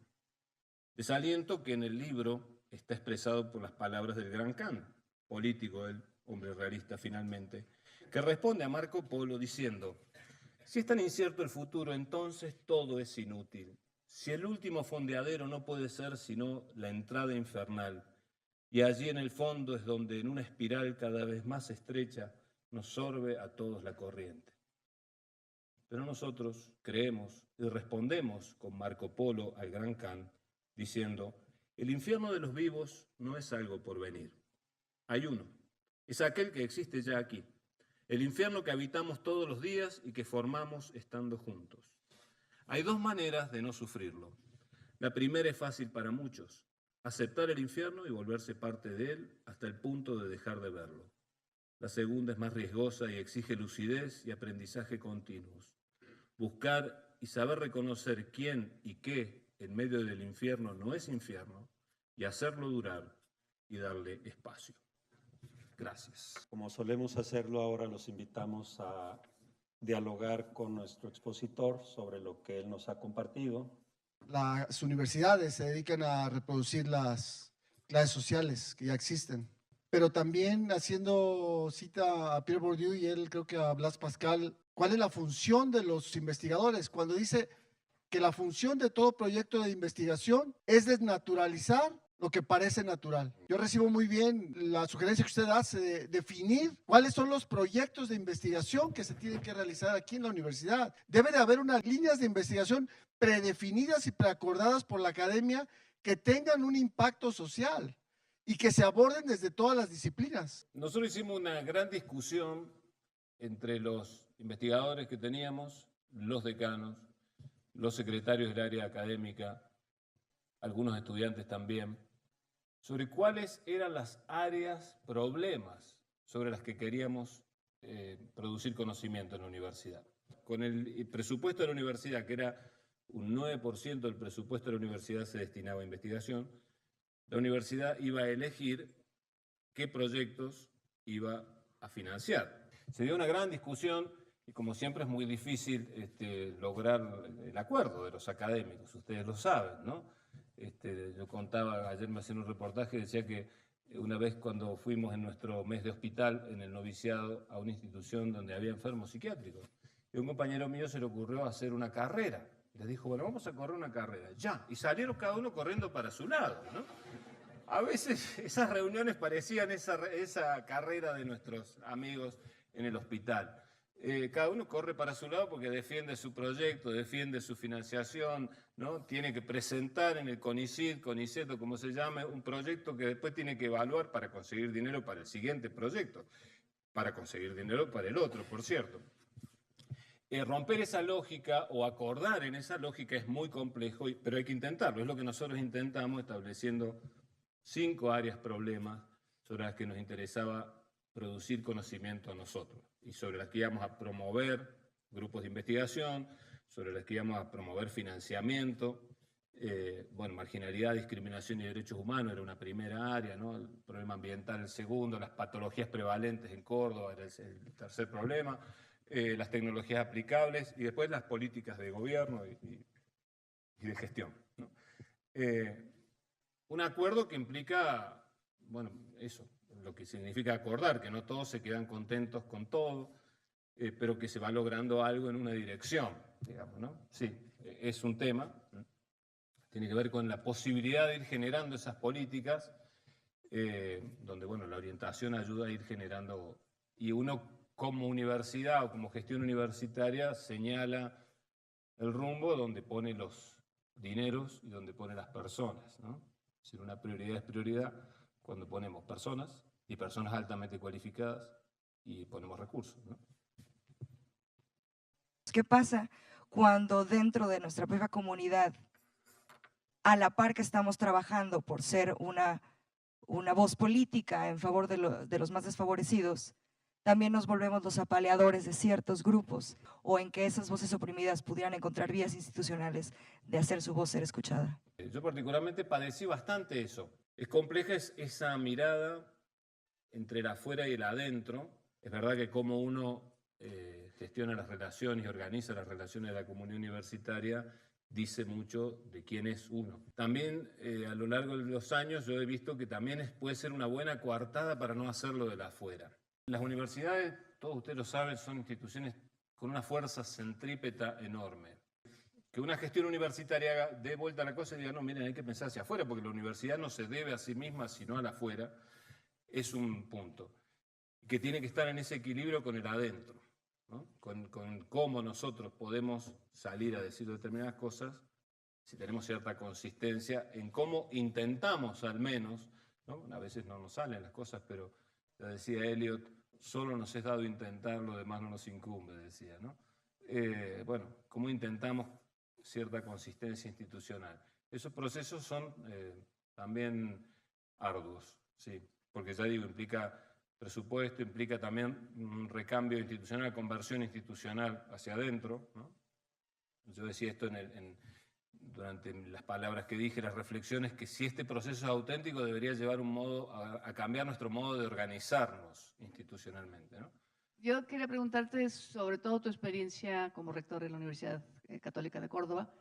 Desaliento que en el libro está expresado por las palabras del gran Kant, político, el hombre realista finalmente, que responde a Marco Polo diciendo: si es tan incierto el futuro, entonces todo es inútil. Si el último fondeadero no puede ser sino la entrada infernal, y allí en el fondo es donde en una espiral cada vez más estrecha nos sorbe a todos la corriente. Pero nosotros creemos y respondemos con Marco Polo al gran Kant, diciendo: el infierno de los vivos no es algo por venir. Hay uno, es aquel que existe ya aquí, el infierno que habitamos todos los días y que formamos estando juntos. Hay dos maneras de no sufrirlo. La primera es fácil para muchos: aceptar el infierno y volverse parte de él hasta el punto de dejar de verlo. La segunda es más riesgosa y exige lucidez y aprendizaje continuos. Buscar y saber reconocer quién y qué en medio del infierno no es infierno y hacerlo durar y darle espacio. Gracias. Como solemos hacerlo ahora, los invitamos a dialogar con nuestro expositor sobre lo que él nos ha compartido. Las universidades se dedican a reproducir las clases sociales que ya existen, pero también haciendo cita a Pierre Bourdieu y él creo que a Blas Pascal, ¿cuál es la función de los investigadores? Cuando dice que la función de todo proyecto de investigación es desnaturalizar lo que parece natural. Yo recibo muy bien la sugerencia que usted hace de definir cuáles son los proyectos de investigación que se tienen que realizar aquí en la universidad. Debe de haber unas líneas de investigación predefinidas y preacordadas por la academia que tengan un impacto social y que se aborden desde todas las disciplinas. Nosotros hicimos una gran discusión entre los investigadores que teníamos, los decanos, los secretarios del área académica, algunos estudiantes también, sobre cuáles eran las áreas, problemas sobre las que queríamos producir conocimiento en la universidad. Con el presupuesto de la universidad, que era un 9% del presupuesto de la universidad se destinaba a investigación, la universidad iba a elegir qué proyectos iba a financiar. Se dio una gran discusión y como siempre es muy difícil lograr el acuerdo de los académicos, ustedes lo saben, ¿no? Yo contaba, ayer me hacían un reportaje, decía que una vez cuando fuimos en nuestro mes de hospital, en el noviciado, a una institución donde había enfermos psiquiátricos, y a un compañero mío se le ocurrió hacer una carrera. Les dijo, bueno, vamos a correr una carrera, ya. Y salieron cada uno corriendo para su lado, ¿no? A veces esas reuniones parecían esa carrera de nuestros amigos en el hospital. Cada uno corre para su lado porque defiende su proyecto, defiende su financiación, ¿no? Tiene que presentar en el CONICIT o como se llame, un proyecto que después tiene que evaluar para conseguir dinero para el siguiente proyecto, para conseguir dinero para el otro, por cierto. Romper esa lógica o acordar en esa lógica es muy complejo, pero hay que intentarlo. Es lo que nosotros intentamos estableciendo 5 áreas problemas sobre las que nos interesaba producir conocimiento a nosotros y sobre las que íbamos a promover grupos de investigación, sobre las que íbamos a promover financiamiento. Bueno, marginalidad, discriminación y derechos humanos era una primera área, ¿no? El problema ambiental el segundo, las patologías prevalentes en Córdoba era el tercer problema, las tecnologías aplicables y después las políticas de gobierno y de gestión, ¿no? Un acuerdo que implica, bueno, eso, lo que significa acordar, que no todos se quedan contentos con todo, pero que se va logrando algo en una dirección, digamos, ¿no? Sí, es un tema, ¿no? Tiene que ver con la posibilidad de ir generando esas políticas, donde, bueno, la orientación ayuda a ir generando, y uno como universidad o como gestión universitaria señala el rumbo donde pone los dineros y donde pone las personas, ¿no? Si una prioridad es prioridad cuando ponemos personas y personas altamente cualificadas y ponemos recursos, ¿no? ¿Qué pasa cuando dentro de nuestra propia comunidad, a la par que estamos trabajando por ser una voz política en favor de los más desfavorecidos, también nos volvemos los apaleadores de ciertos grupos o en que esas voces oprimidas pudieran encontrar vías institucionales de hacer su voz ser escuchada? Yo particularmente padecí bastante eso. Es compleja esa mirada entre el afuera y el adentro. Es verdad que como uno gestiona las relaciones y organiza las relaciones de la comunidad universitaria dice mucho de quién es uno. También a lo largo de los años yo he visto que también puede ser una buena coartada para no hacerlo de la afuera. Las universidades, todos ustedes lo saben, son instituciones con una fuerza centrípeta enorme. Que una gestión universitaria dé vuelta a la cosa y diga, no, miren, hay que pensar hacia afuera, porque la universidad no se debe a sí misma, sino a la afuera, es un punto. Que tiene que estar en ese equilibrio con el adentro, ¿no? Con cómo nosotros podemos salir a decir determinadas cosas, si tenemos cierta consistencia en cómo intentamos al menos, ¿no? A veces no nos salen las cosas, pero ya decía Eliot, solo nos es dado intentar, lo demás no nos incumbe, decía, ¿no? Bueno, cómo intentamos cierta consistencia institucional. Esos procesos son también arduos, sí, porque ya digo, implica presupuesto, implica también un recambio institucional, conversión institucional hacia adentro, ¿no? Yo decía esto durante las palabras que dije, las reflexiones, que si este proceso es auténtico debería llevar a cambiar nuestro modo de organizarnos institucionalmente, ¿no? Yo quería preguntarte sobre todo tu experiencia como rector de la Universidad Católica de Córdoba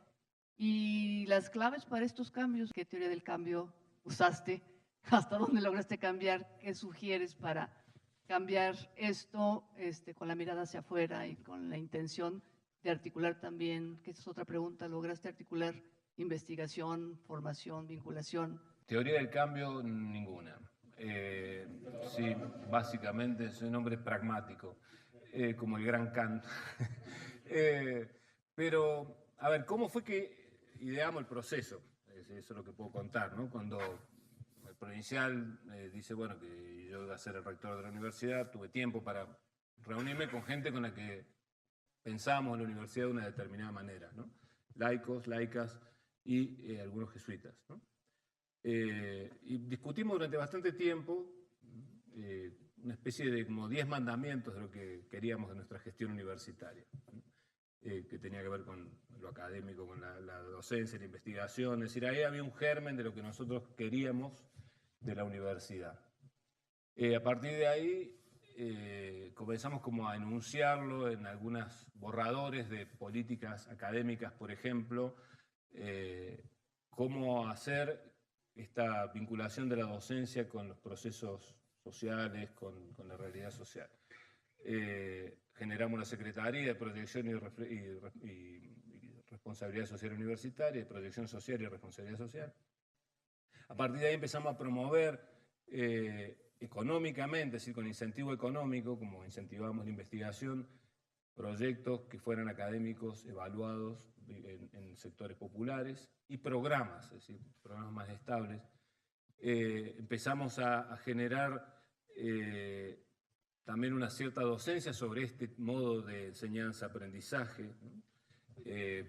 y las claves para estos cambios. ¿Qué teoría del cambio usaste? ¿Hasta dónde lograste cambiar? ¿Qué sugieres para cambiar esto con la mirada hacia afuera y con la intención de articular también, que esta es otra pregunta, lograste articular investigación, formación, vinculación? Teoría del cambio, ninguna. Sí, básicamente soy un hombre pragmático, como el gran Kant. Pero, a ver, ¿cómo fue que ideamos el proceso? Eso es lo que puedo contar, ¿no? Cuando el provincial dice, bueno, que yo iba a ser el rector de la universidad, tuve tiempo para reunirme con gente con la que pensábamos en la universidad de una determinada manera, ¿no? Laicos, laicas y algunos jesuitas, ¿no? Y discutimos durante bastante tiempo una especie de como 10 mandamientos de lo que queríamos de nuestra gestión universitaria. que tenía que ver con lo académico, con la docencia, la investigación. Es decir, ahí había un germen de lo que nosotros queríamos de la universidad. A partir de ahí comenzamos como a enunciarlo en algunos borradores de políticas académicas, por ejemplo, cómo hacer esta vinculación de la docencia con los procesos sociales, con la realidad social. Generamos la Secretaría de Proyección y Responsabilidad Social Universitaria, de Proyección Social y Responsabilidad Social. A partir de ahí empezamos a promover económicamente, es decir, con incentivo económico, como incentivamos la investigación, proyectos que fueran académicos evaluados en sectores populares y programas, es decir, programas más estables. Empezamos a generar también una cierta docencia sobre este modo de enseñanza-aprendizaje,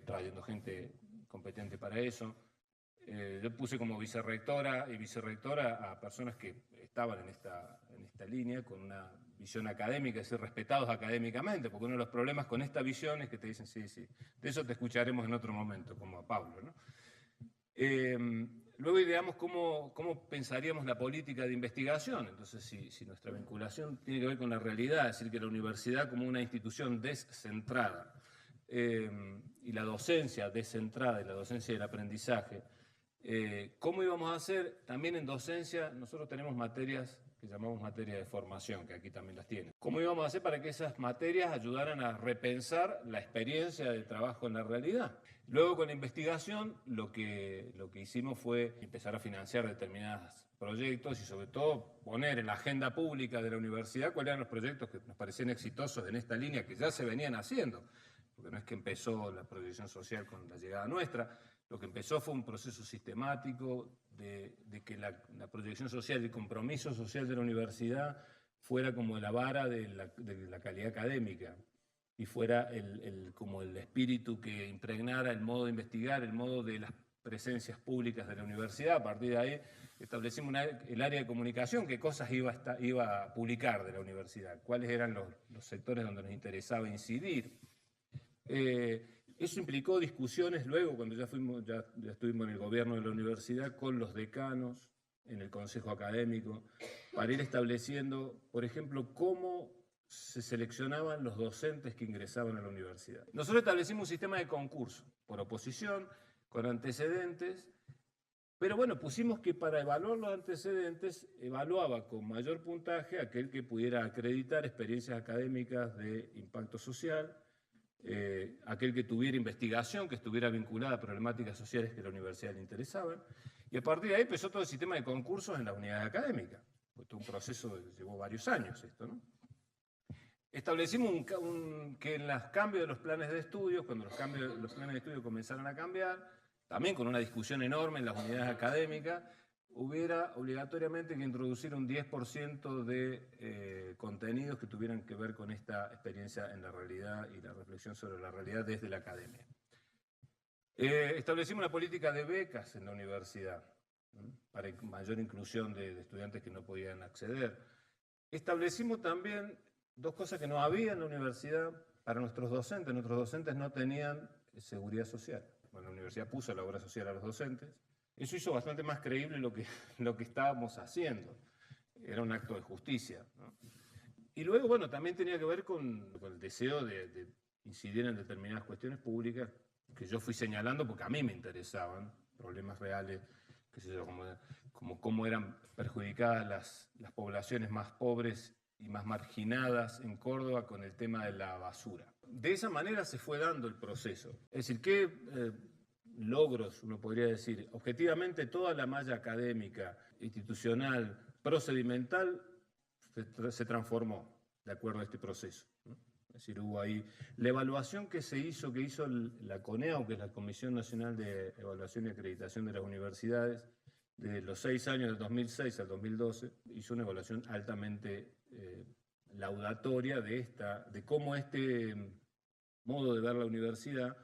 trayendo gente competente para eso. Yo puse como vicerrectora y vicerrectora a personas que estaban en esta línea, con una visión académica, es decir, respetados académicamente, porque uno de los problemas con esta visión es que te dicen, sí, sí, de eso te escucharemos en otro momento, como a Pablo, ¿no? Luego ideamos cómo pensaríamos la política de investigación. Entonces, si nuestra vinculación tiene que ver con la realidad, es decir, que la universidad como una institución descentrada y la docencia descentrada y la docencia del aprendizaje, ¿cómo íbamos a hacer? También en docencia nosotros tenemos materias que llamamos materias de formación, que aquí también las tienen. ¿Cómo íbamos a hacer para que esas materias ayudaran a repensar la experiencia de trabajo en la realidad? Luego con la investigación lo que hicimos fue empezar a financiar determinados proyectos y sobre todo poner en la agenda pública de la universidad cuáles eran los proyectos que nos parecían exitosos en esta línea que ya se venían haciendo, porque no es que empezó la proyección social con la llegada nuestra. Lo que empezó fue un proceso sistemático de que la proyección social y el compromiso social de la universidad fuera como la vara de la calidad académica y fuera como el espíritu que impregnara el modo de investigar, el modo de las presencias públicas de la universidad. A partir de ahí establecimos el área de comunicación, qué cosas iba a publicar de la universidad, cuáles eran los sectores donde nos interesaba incidir. Eso implicó discusiones luego, cuando ya estuvimos en el gobierno de la universidad, con los decanos, en el consejo académico, para ir estableciendo, por ejemplo, cómo se seleccionaban los docentes que ingresaban a la universidad. Nosotros establecimos un sistema de concurso, por oposición, con antecedentes, pero bueno, pusimos que para evaluar los antecedentes, evaluaba con mayor puntaje aquel que pudiera acreditar experiencias académicas de impacto social, aquel que tuviera investigación, que estuviera vinculada a problemáticas sociales que a la universidad le interesaban. Y a partir de ahí empezó todo el sistema de concursos en las unidades académicas. Fue todo un proceso que llevó varios años esto, ¿no? Establecimos que en los cambios de los planes de estudios, cuando los planes de estudio comenzaron a cambiar, también con una discusión enorme en las unidades académicas, hubiera obligatoriamente que introducir un 10% de contenidos que tuvieran que ver con esta experiencia en la realidad y la reflexión sobre la realidad desde la academia. Establecimos una política de becas en la universidad, ¿no?, para mayor inclusión de estudiantes que no podían acceder. Establecimos también dos cosas que no había en la universidad para nuestros docentes. Nuestros docentes no tenían seguridad social. Bueno, la universidad puso la obra social a los docentes. Eso hizo bastante más creíble lo que estábamos haciendo. Era un acto de justicia, ¿no? Y luego, bueno, también tenía que ver con el deseo de incidir en determinadas cuestiones públicas que yo fui señalando porque a mí me interesaban, problemas reales, qué sé yo, como cómo eran perjudicadas las poblaciones más pobres y más marginadas en Córdoba con el tema de la basura. De esa manera se fue dando el proceso. Es decir, ¿qué logros uno podría decir? Objetivamente, toda la malla académica, institucional, procedimental, se transformó de acuerdo a este proceso, ¿no? Es decir, hubo ahí la evaluación que hizo la CONEAU, que es la Comisión Nacional de Evaluación y Acreditación de las Universidades, de los 6 años, del 2006 al 2012, hizo una evaluación altamente laudatoria de cómo este modo de ver la universidad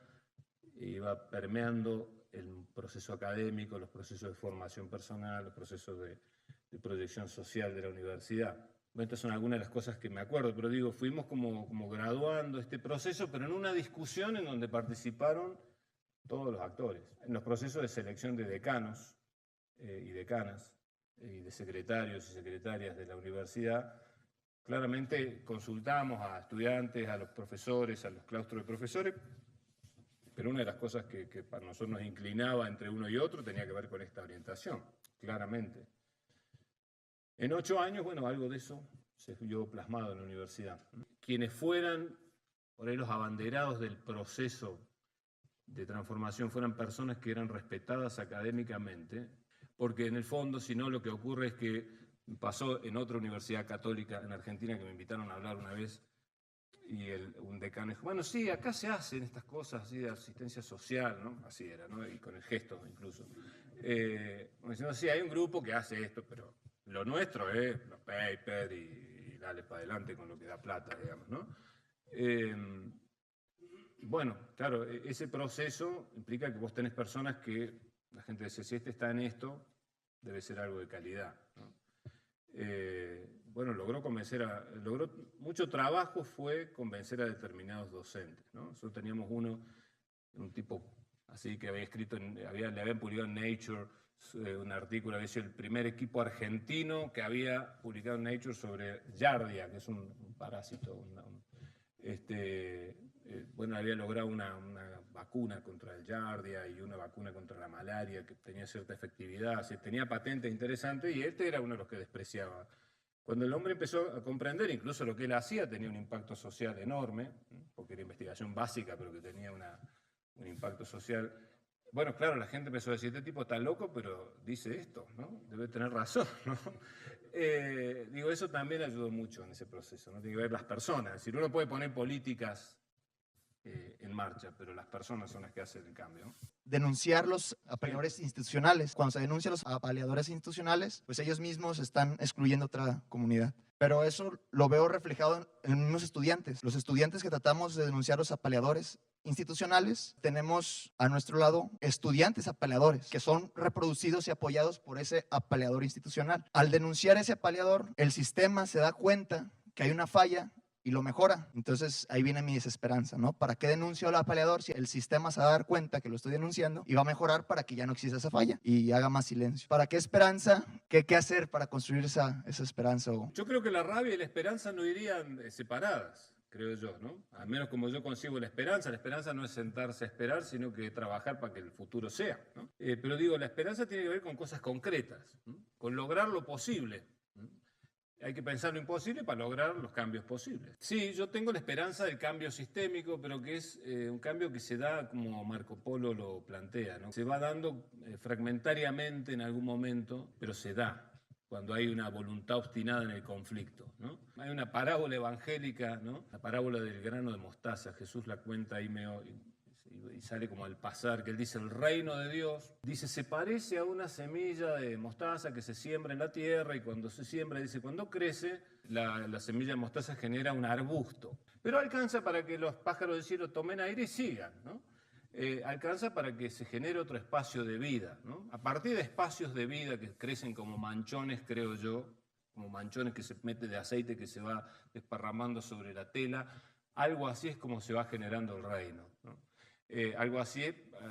iba permeando el proceso académico, los procesos de formación personal, los procesos de proyección social de la universidad. Estas son algunas de las cosas que me acuerdo, pero digo, fuimos como graduando este proceso, pero en una discusión en donde participaron todos los actores, en los procesos de selección de decanos y decanas, y de secretarios y secretarias de la universidad. Claramente consultamos a estudiantes, a los profesores, a los claustros de profesores, pero una de las cosas que para nosotros nos inclinaba entre uno y otro tenía que ver con esta orientación, claramente. En 8 años, bueno, algo de eso se vio plasmado en la universidad. Quienes fueran, por ahí los abanderados del proceso de transformación, fueran personas que eran respetadas académicamente, porque en el fondo, si no, lo que ocurre es que pasó en otra universidad católica en Argentina, que me invitaron a hablar una vez, y un decano dijo, bueno, sí, acá se hacen estas cosas así de asistencia social, ¿no? Así era, ¿no? Y con el gesto incluso. Diciendo, sí, hay un grupo que hace esto, pero lo nuestro es los papers y dale para adelante con lo que da plata, digamos, ¿no? Bueno, claro, ese proceso implica que vos tenés personas que la gente dice, si este está en esto, debe ser algo de calidad, ¿no? Bueno, logró mucho trabajo fue convencer a determinados docentes, ¿no? Nosotros teníamos un tipo así que había escrito, le habían publicado en Nature un artículo, había sido el primer equipo argentino que había publicado en Nature sobre Giardia, que es un parásito, bueno, había logrado una vacuna contra el Giardia y una vacuna contra la malaria que tenía cierta efectividad, tenía patentes interesantes y este era uno de los que despreciaba. Cuando el hombre empezó a comprender, incluso lo que él hacía tenía un impacto social enorme, porque era investigación básica, pero que tenía un impacto social. Bueno, claro, la gente empezó a decir, este tipo está loco, pero dice esto, ¿no? Debe tener razón, ¿no? Digo, eso también ayudó mucho en ese proceso, ¿no? Tiene que ver las personas. Es decir, uno puede poner políticas en marcha, pero las personas son las que hacen el cambio, ¿no? Denunciar los apaleadores institucionales. Cuando se denuncian los apaleadores institucionales, pues ellos mismos están excluyendo otra comunidad. Pero eso lo veo reflejado en los mismos estudiantes. Los estudiantes que tratamos de denunciar los apaleadores institucionales, tenemos a nuestro lado estudiantes apaleadores que son reproducidos y apoyados por ese apaleador institucional. Al denunciar ese apaleador, el sistema se da cuenta que hay una falla y lo mejora. Entonces ahí viene mi desesperanza, ¿no? ¿Para qué denuncio al apaleador si el sistema se va a dar cuenta que lo estoy denunciando y va a mejorar para que ya no exista esa falla y haga más silencio? ¿Para qué esperanza? ¿Qué hacer para construir esa esperanza? Yo creo que la rabia y la esperanza no irían separadas, creo yo, ¿no? Al menos como yo concibo la esperanza no es sentarse a esperar, sino que trabajar para que el futuro sea, ¿no? Pero digo, la esperanza tiene que ver con cosas concretas, ¿no? Con lograr lo posible, ¿no? Hay que pensar lo imposible para lograr los cambios posibles. Sí, yo tengo la esperanza del cambio sistémico, pero que es un cambio que se da como Marco Polo lo plantea, ¿no? Se va dando fragmentariamente en algún momento, pero se da cuando hay una voluntad obstinada en el conflicto, ¿no? Hay una parábola evangélica, ¿no? La parábola del grano de mostaza. Jesús la cuenta ahí y sale como al pasar, que él dice, el reino de Dios, dice, se parece a una semilla de mostaza que se siembra en la tierra y cuando se siembra, dice, cuando crece, la semilla de mostaza genera un arbusto. Pero alcanza para que los pájaros del cielo tomen aire y sigan, ¿no? Alcanza para que se genere otro espacio de vida, ¿no? A partir de espacios de vida que crecen como manchones, creo yo, como manchones que se mete de aceite que se va desparramando sobre la tela, algo así es como se va generando el reino, ¿no? Algo así,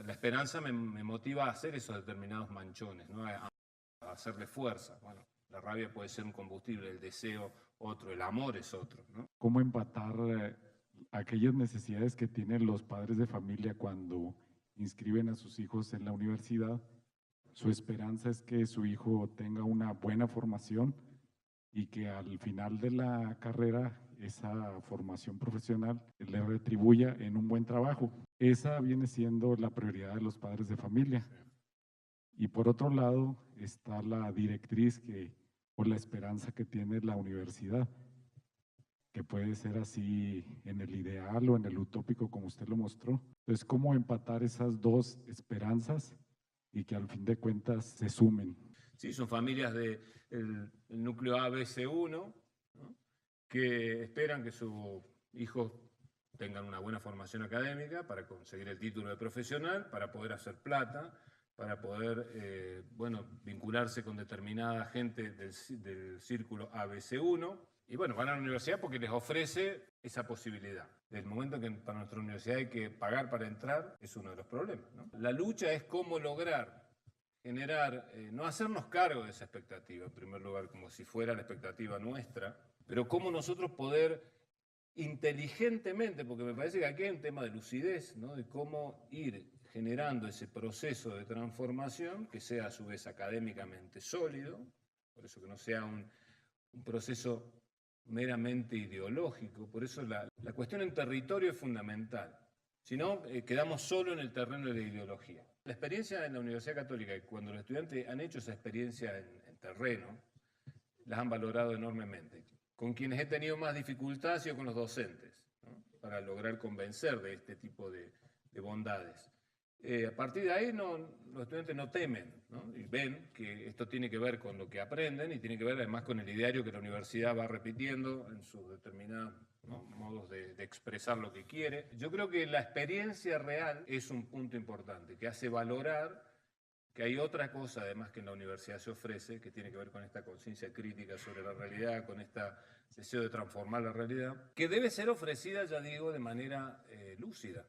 la esperanza me motiva a hacer esos determinados manchones, ¿no? A hacerle fuerza. Bueno, la rabia puede ser un combustible, el deseo otro, el amor es otro, ¿no? ¿Cómo empatar aquellas necesidades que tienen los padres de familia cuando inscriben a sus hijos en la universidad? Su esperanza es que su hijo tenga una buena formación y que al final de la carrera esa formación profesional le retribuya en un buen trabajo. Esa viene siendo la prioridad de los padres de familia. Y por otro lado está la directriz o la esperanza que tiene la universidad, que puede ser así en el ideal o en el utópico como usted lo mostró. Entonces, ¿cómo empatar esas dos esperanzas y que al fin de cuentas se sumen? Sí, son familias del núcleo ABC1, ¿no? Que esperan que sus hijos tengan una buena formación académica para conseguir el título de profesional, para poder hacer plata, para poder vincularse con determinada gente del círculo ABC1, Y bueno, van a la universidad porque les ofrece esa posibilidad. Desde el momento en que para nuestra universidad hay que pagar para entrar, es uno de los problemas, ¿no? La lucha es cómo lograr generar, no hacernos cargo de esa expectativa, en primer lugar, como si fuera la expectativa nuestra, pero cómo nosotros poder inteligentemente, porque me parece que aquí hay un tema de lucidez, ¿no? De cómo ir generando ese proceso de transformación que sea a su vez académicamente sólido, por eso que no sea un proceso meramente ideológico, por eso la cuestión en territorio es fundamental, si no quedamos solo en el terreno de la ideología. La experiencia en la Universidad Católica, cuando los estudiantes han hecho esa experiencia en terreno, las han valorado enormemente. Con quienes he tenido más dificultad ha sido con los docentes, ¿no? Para lograr convencer de este tipo de bondades. A partir de ahí los estudiantes no temen, ¿no? Y ven que esto tiene que ver con lo que aprenden y tiene que ver además con el ideario que la universidad va repitiendo en sus determinados, ¿no?, modos de expresar lo que quiere. Yo creo que la experiencia real es un punto importante, que hace valorar que hay otra cosa además que en la universidad se ofrece, que tiene que ver con esta conciencia crítica sobre la realidad, con este deseo de transformar la realidad, que debe ser ofrecida, ya digo, de manera lúcida.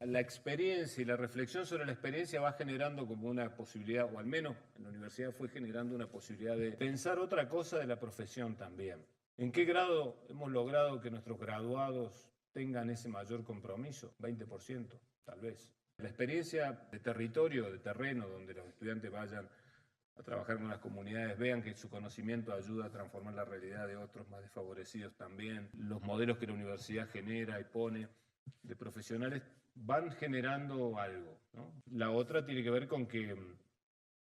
La experiencia y la reflexión sobre la experiencia va generando como una posibilidad, o al menos en la universidad fue generando una posibilidad de pensar otra cosa de la profesión también. ¿En qué grado hemos logrado que nuestros graduados tengan ese mayor compromiso? 20%, tal vez. La experiencia de territorio, de terreno, donde los estudiantes vayan a trabajar con las comunidades, vean que su conocimiento ayuda a transformar la realidad de otros más desfavorecidos también. Los modelos que la universidad genera y pone de profesionales van generando algo, ¿no? La otra tiene que ver con que,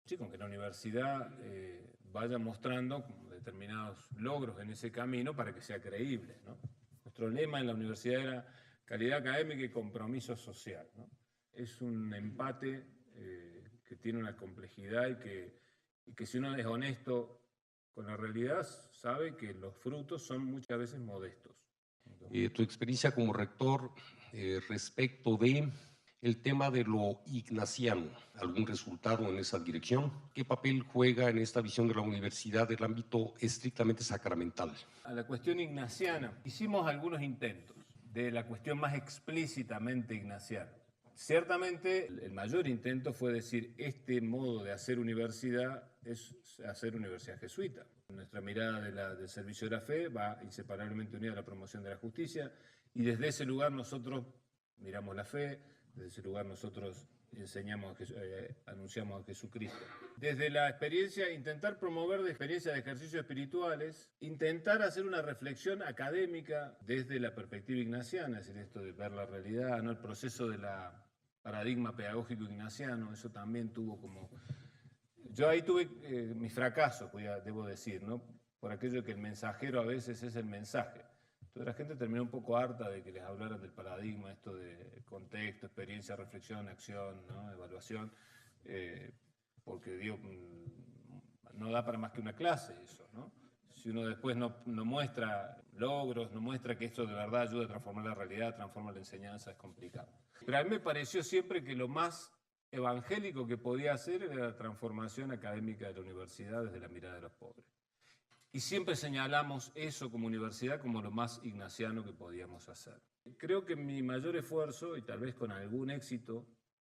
sí, con que la universidad vaya mostrando determinados logros en ese camino para que sea creíble, ¿no? Nuestro lema en la universidad era calidad académica y compromiso social, ¿no? Es un empate que tiene una complejidad y que si uno es honesto con la realidad sabe que los frutos son muchas veces modestos. Tu experiencia como rector respecto de el tema de lo ignaciano, ¿algún resultado en esa dirección? ¿Qué papel juega en esta visión de la universidad el ámbito estrictamente sacramental? A la cuestión ignaciana, hicimos algunos intentos de la cuestión más explícitamente ignaciana. Ciertamente el mayor intento fue decir, este modo de hacer universidad es hacer universidad jesuita. Nuestra mirada del servicio de la fe va inseparablemente unida a la promoción de la justicia y desde ese lugar nosotros miramos la fe, desde ese lugar nosotros anunciamos a Jesucristo. Desde la experiencia, intentar promover de experiencias de ejercicios espirituales, intentar hacer una reflexión académica desde la perspectiva ignaciana, es decir, esto de ver la realidad, ¿no? El proceso de la paradigma pedagógico ignaciano, eso también tuvo como... Yo ahí tuve mis fracasos, debo decir, ¿no? Por aquello que el mensajero a veces es el mensaje. Entonces la gente terminó un poco harta de que les hablaran del paradigma, esto de contexto, experiencia, reflexión, acción, ¿no? Evaluación, porque digo, no da para más que una clase eso, ¿no? Si uno después no muestra logros, no muestra que esto de verdad ayuda a transformar la realidad, transforma la enseñanza, es complicado. Pero a mí me pareció siempre que lo más evangélico que podía hacer era la transformación académica de la universidad desde la mirada de los pobres. Y siempre señalamos eso como universidad como lo más ignaciano que podíamos hacer. Creo que mi mayor esfuerzo, y tal vez con algún éxito,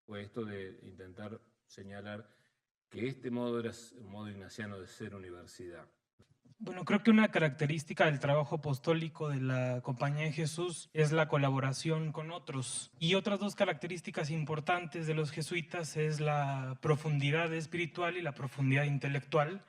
fue esto de intentar señalar que este modo era un modo ignaciano de ser universidad. Bueno, creo que una característica del trabajo apostólico de la Compañía de Jesús es la colaboración con otros. Y otras dos características importantes de los jesuitas es la profundidad espiritual y la profundidad intelectual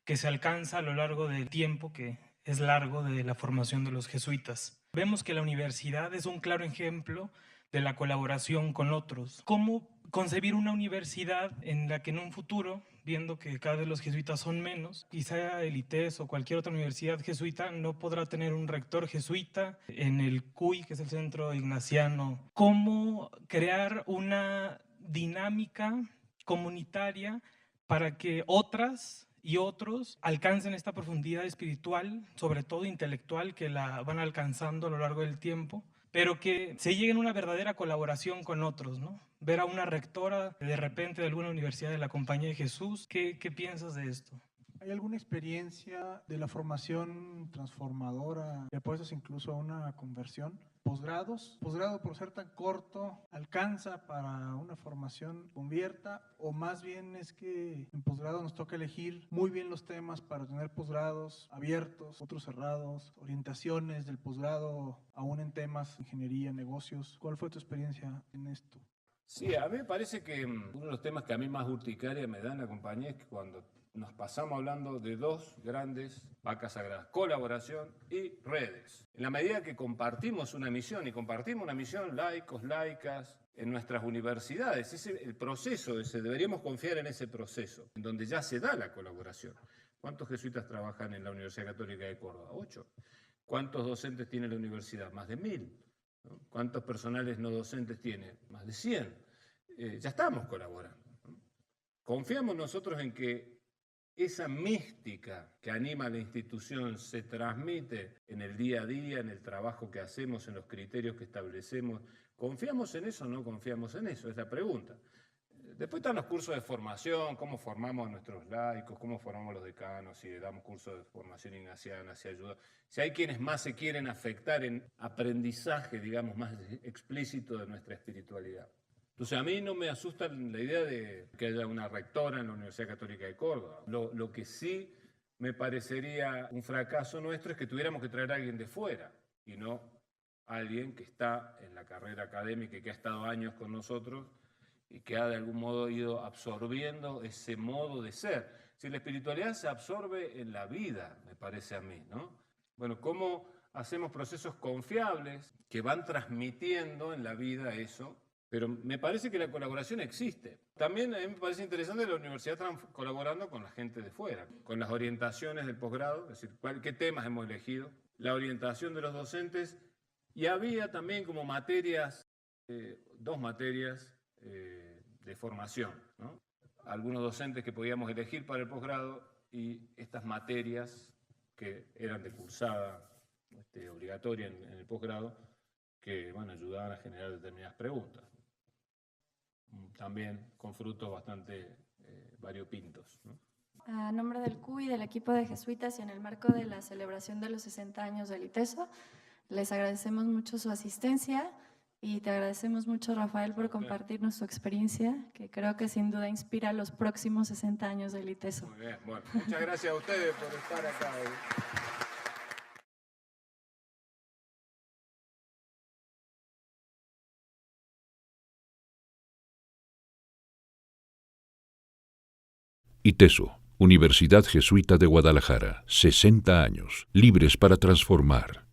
que se alcanza a lo largo del tiempo que es largo de la formación de los jesuitas. Vemos que la universidad es un claro ejemplo de la colaboración con otros. ¿Cómo concebir una universidad en la que en un futuro, viendo que cada vez los jesuitas son menos, quizá el ITES o cualquier otra universidad jesuita no podrá tener un rector jesuita en el CUI, que es el Centro Ignaciano? ¿Cómo crear una dinámica comunitaria para que otras y otros alcancen esta profundidad espiritual, sobre todo intelectual, que la van alcanzando a lo largo del tiempo, pero que se llegue a una verdadera colaboración con otros, ¿no? Ver a una rectora de repente de alguna universidad de la Compañía de Jesús, ¿qué piensas de esto? ¿Hay alguna experiencia de la formación transformadora de apuestas incluso a una conversión? ¿Posgrados? ¿Posgrado por ser tan corto alcanza para una formación convierta? ¿O más bien es que en posgrado nos toca elegir muy bien los temas para tener posgrados abiertos, otros cerrados, orientaciones del posgrado aún en temas de ingeniería, negocios? ¿Cuál fue tu experiencia en esto? Sí, a mí me parece que uno de los temas que a mí más urticaria me da en la compañía es que cuando nos pasamos hablando de dos grandes vacas sagradas, colaboración y redes. En la medida que compartimos una misión, y compartimos una misión laicos, laicas, en nuestras universidades, el proceso ese, deberíamos confiar en ese proceso, en donde ya se da la colaboración. ¿Cuántos jesuitas trabajan en la Universidad Católica de Córdoba? 8. ¿Cuántos docentes tiene la universidad? Más de 1000. ¿No? ¿Cuántos personales no docentes tiene? Más de 100. Ya estamos colaborando. ¿No? Confiamos nosotros en que esa mística que anima a la institución se transmite en el día a día, en el trabajo que hacemos, en los criterios que establecemos. ¿Confiamos en eso o no confiamos en eso? Es la pregunta. Después están los cursos de formación, cómo formamos a nuestros laicos, cómo formamos a los decanos, si le damos cursos de formación ignaciana, si ayuda. Si hay quienes más se quieren afectar en aprendizaje, digamos, más explícito de nuestra espiritualidad. Entonces a mí no me asusta la idea de que haya una rectora en la Universidad Católica de Córdoba. Lo que sí me parecería un fracaso nuestro es que tuviéramos que traer a alguien de fuera y no a alguien que está en la carrera académica y que ha estado años con nosotros y que ha de algún modo ido absorbiendo ese modo de ser. Si la espiritualidad se absorbe en la vida, me parece a mí, ¿no? Bueno, ¿cómo hacemos procesos confiables que van transmitiendo en la vida eso? Pero me parece que la colaboración existe. También a mí me parece interesante la universidad colaborando con la gente de fuera, con las orientaciones del posgrado, es decir, qué temas hemos elegido, la orientación de los docentes, y había también como materias, 2 materias de formación, ¿no? Algunos docentes que podíamos elegir para el posgrado y estas materias que eran de cursada obligatoria en el posgrado, que bueno, ayudaban a generar determinadas preguntas. También con frutos bastante variopintos, ¿no? A nombre del CUI y del equipo de jesuitas y en el marco de la celebración de los 60 años del ITESO, les agradecemos mucho su asistencia y te agradecemos mucho, Rafael, por compartirnos su experiencia, que creo que sin duda inspira los próximos 60 años del ITESO. Muy bien, bueno, muchas gracias a ustedes por estar acá hoy. ITESO, Universidad Jesuita de Guadalajara, 60 años, libres para transformar.